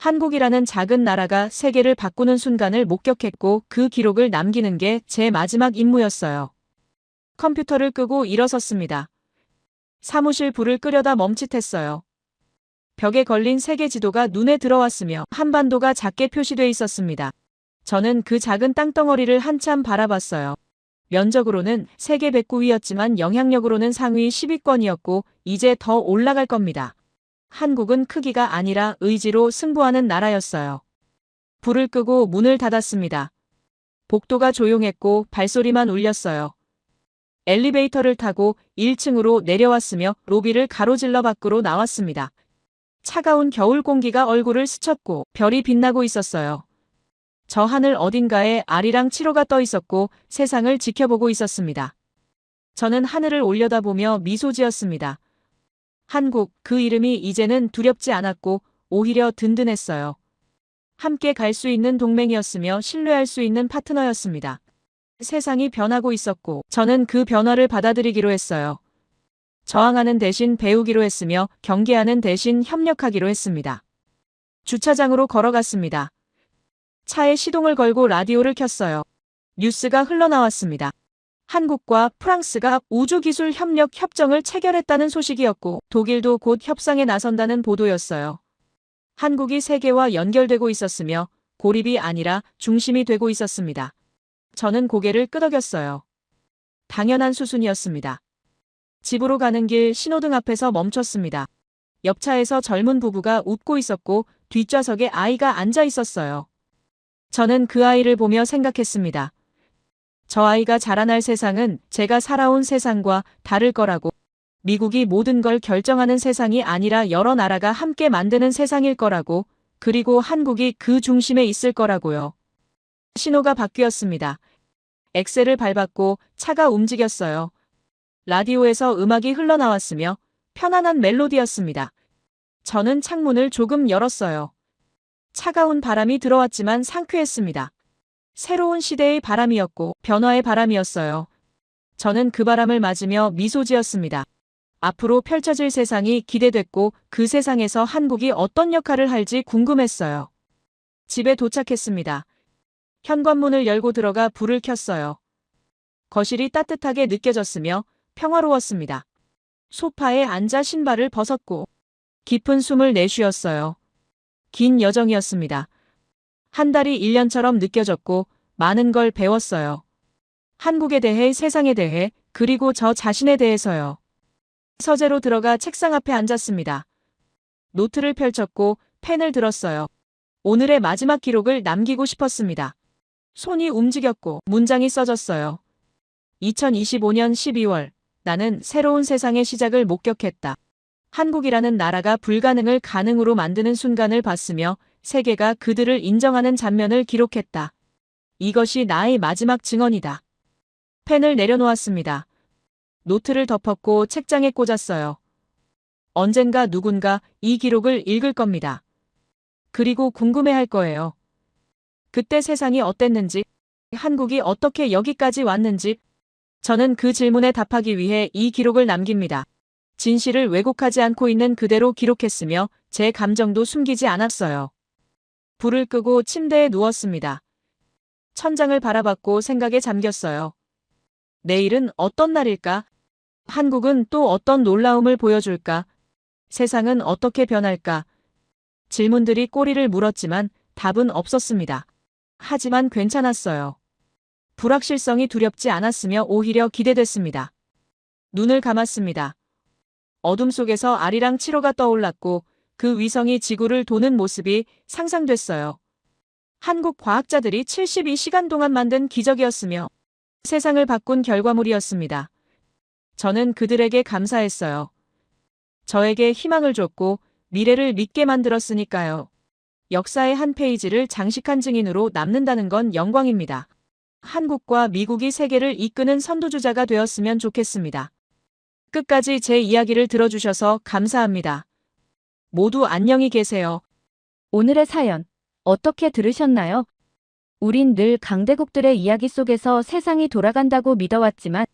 한국이라는 작은 나라가 세계를 바꾸는 순간을 목격했고 그 기록을 남기는 게 제 마지막 임무였어요. 컴퓨터를 끄고 일어섰습니다. 사무실 불을 끄려다 멈칫했어요. 벽에 걸린 세계 지도가 눈에 들어왔으며 한반도가 작게 표시돼 있었습니다. 저는 그 작은 땅덩어리를 한참 바라봤어요. 면적으로는 세계 109위였지만 영향력으로는 상위 10위권이었고 이제 더 올라갈 겁니다. 한국은 크기가 아니라 의지로 승부하는 나라였어요. 불을 끄고 문을 닫았습니다. 복도가 조용했고 발소리만 울렸어요. 엘리베이터를 타고 1층으로 내려왔으며 로비를 가로질러 밖으로 나왔습니다. 차가운 겨울 공기가 얼굴을 스쳤고 별이 빛나고 있었어요. 저 하늘 어딘가에 아리랑 7호가 떠 있었고 세상을 지켜보고 있었습니다. 저는 하늘을 올려다보며 미소 지었습니다. 한국, 그 이름이 이제는 두렵지 않았고 오히려 든든했어요. 함께 갈 수 있는 동맹이었으며 신뢰할 수 있는 파트너였습니다. 세상이 변하고 있었고 저는 그 변화를 받아들이기로 했어요. 저항하는 대신 배우기로 했으며 경계하는 대신 협력하기로 했습니다. 주차장으로 걸어갔습니다. 차에 시동을 걸고 라디오를 켰어요. 뉴스가 흘러나왔습니다. 한국과 프랑스가 우주기술 협력 협정을 체결했다는 소식이었고 독일도 곧 협상에 나선다는 보도였어요. 한국이 세계와 연결되고 있었으며 고립이 아니라 중심이 되고 있었습니다. 저는 고개를 끄덕였어요. 당연한 수순이었습니다. 집으로 가는 길 신호등 앞에서 멈췄습니다. 옆차에서 젊은 부부가 웃고 있었고 뒷좌석에 아이가 앉아 있었어요. 저는 그 아이를 보며 생각했습니다. 저 아이가 자라날 세상은 제가 살아온 세상과 다를 거라고, 미국이 모든 걸 결정하는 세상이 아니라 여러 나라가 함께 만드는 세상일 거라고, 그리고 한국이 그 중심에 있을 거라고요. 신호가 바뀌었습니다. 엑셀을 밟았고 차가 움직였어요. 라디오에서 음악이 흘러나왔으며 편안한 멜로디였습니다. 저는 창문을 조금 열었어요. 차가운 바람이 들어왔지만 상쾌했습니다. 새로운 시대의 바람이었고 변화의 바람이었어요. 저는 그 바람을 맞으며 미소 지었습니다. 앞으로 펼쳐질 세상이 기대됐고 그 세상에서 한국이 어떤 역할을 할지 궁금했어요. 집에 도착했습니다. 현관문을 열고 들어가 불을 켰어요. 거실이 따뜻하게 느껴졌으며 평화로웠습니다. 소파에 앉아 신발을 벗었고 깊은 숨을 내쉬었어요. 긴 여정이었습니다. 한 달이 1년처럼 느껴졌고 많은 걸 배웠어요. 한국에 대해, 세상에 대해, 그리고 저 자신에 대해서요. 서재로 들어가 책상 앞에 앉았습니다. 노트를 펼쳤고 펜을 들었어요. 오늘의 마지막 기록을 남기고 싶었습니다. 손이 움직였고 문장이 써졌어요. 2025년 12월, 나는 새로운 세상의 시작을 목격했다. 한국이라는 나라가 불가능을 가능으로 만드는 순간을 봤으며 세계가 그들을 인정하는 장면을 기록했다. 이것이 나의 마지막 증언이다. 펜을 내려놓았습니다. 노트를 덮었고 책장에 꽂았어요. 언젠가 누군가 이 기록을 읽을 겁니다. 그리고 궁금해할 거예요. 그때 세상이 어땠는지, 한국이 어떻게 여기까지 왔는지. 저는 그 질문에 답하기 위해 이 기록을 남깁니다. 진실을 왜곡하지 않고 있는 그대로 기록했으며 제 감정도 숨기지 않았어요. 불을 끄고 침대에 누웠습니다. 천장을 바라봤고 생각에 잠겼어요. 내일은 어떤 날일까? 한국은 또 어떤 놀라움을 보여줄까? 세상은 어떻게 변할까? 질문들이 꼬리를 물었지만 답은 없었습니다. 하지만 괜찮았어요. 불확실성이 두렵지 않았으며 오히려 기대됐습니다. 눈을 감았습니다. 어둠 속에서 아리랑 7호가 떠올랐고 그 위성이 지구를 도는 모습이 상상됐어요. 한국 과학자들이 72시간 동안 만든 기적이었으며 세상을 바꾼 결과물이었습니다. 저는 그들에게 감사했어요. 저에게 희망을 줬고 미래를 믿게 만들었으니까요. 역사의 한 페이지를 장식한 증인으로 남는다는 건 영광입니다. 한국과 미국이 세계를 이끄는 선두주자가 되었으면 좋겠습니다. 끝까지 제 이야기를 들어주셔서 감사합니다. 모두 안녕히 계세요. 오늘의 사연 어떻게 들으셨나요? 우린 늘 강대국들의 이야기 속에서 세상이 돌아간다고 믿어왔지만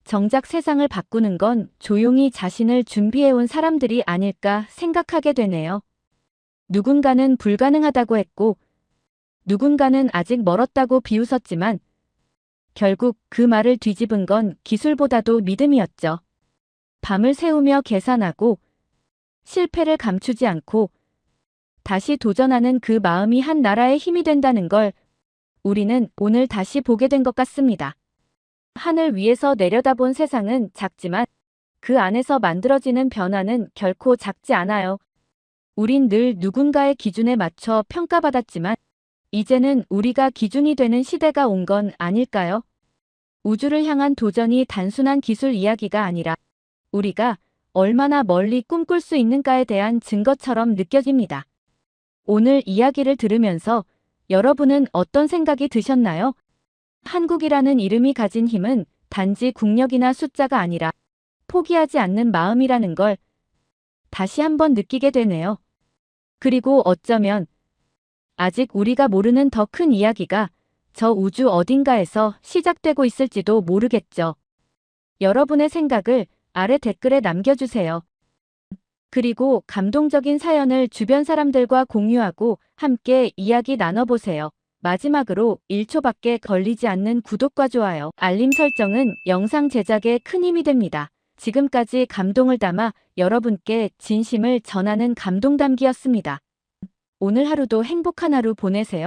정작 세상을 바꾸는 건 조용히 자신을 준비해온 사람들이 아닐까 생각하게 되네요. 누군가는 불가능하다고 했고, 누군가는 아직 멀었다고 비웃었지만, 결국 그 말을 뒤집은 건 기술보다도 믿음이었죠. 밤을 새우며 계산하고, 실패를 감추지 않고, 다시 도전하는 그 마음이 한 나라의 힘이 된다는 걸 우리는 오늘 다시 보게 된 것 같습니다. 하늘 위에서 내려다본 세상은 작지만 그 안에서 만들어지는 변화는 결코 작지 않아요. 우린 늘 누군가의 기준에 맞춰 평가받았지만 이제는 우리가 기준이 되는 시대가 온 건 아닐까요? 우주를 향한 도전이 단순한 기술 이야기가 아니라 우리가 얼마나 멀리 꿈꿀 수 있는가에 대한 증거처럼 느껴집니다. 오늘 이야기를 들으면서 여러분은 어떤 생각이 드셨나요? 한국이라는 이름이 가진 힘은 단지 국력이나 숫자가 아니라 포기하지 않는 마음이라는 걸 다시 한번 느끼게 되네요. 그리고 어쩌면 아직 우리가 모르는 더 큰 이야기가 저 우주 어딘가에서 시작되고 있을지도 모르겠죠. 여러분의 생각을 아래 댓글에 남겨주세요. 그리고 감동적인 사연을 주변 사람들과 공유하고 함께 이야기 나눠보세요. 마지막으로 1초밖에 걸리지 않는 구독과 좋아요, 알림 설정은 영상 제작에 큰 힘이 됩니다. 지금까지 감동을 담아 여러분께 진심을 전하는 감동담기였습니다. 오늘 하루도 행복한 하루 보내세요.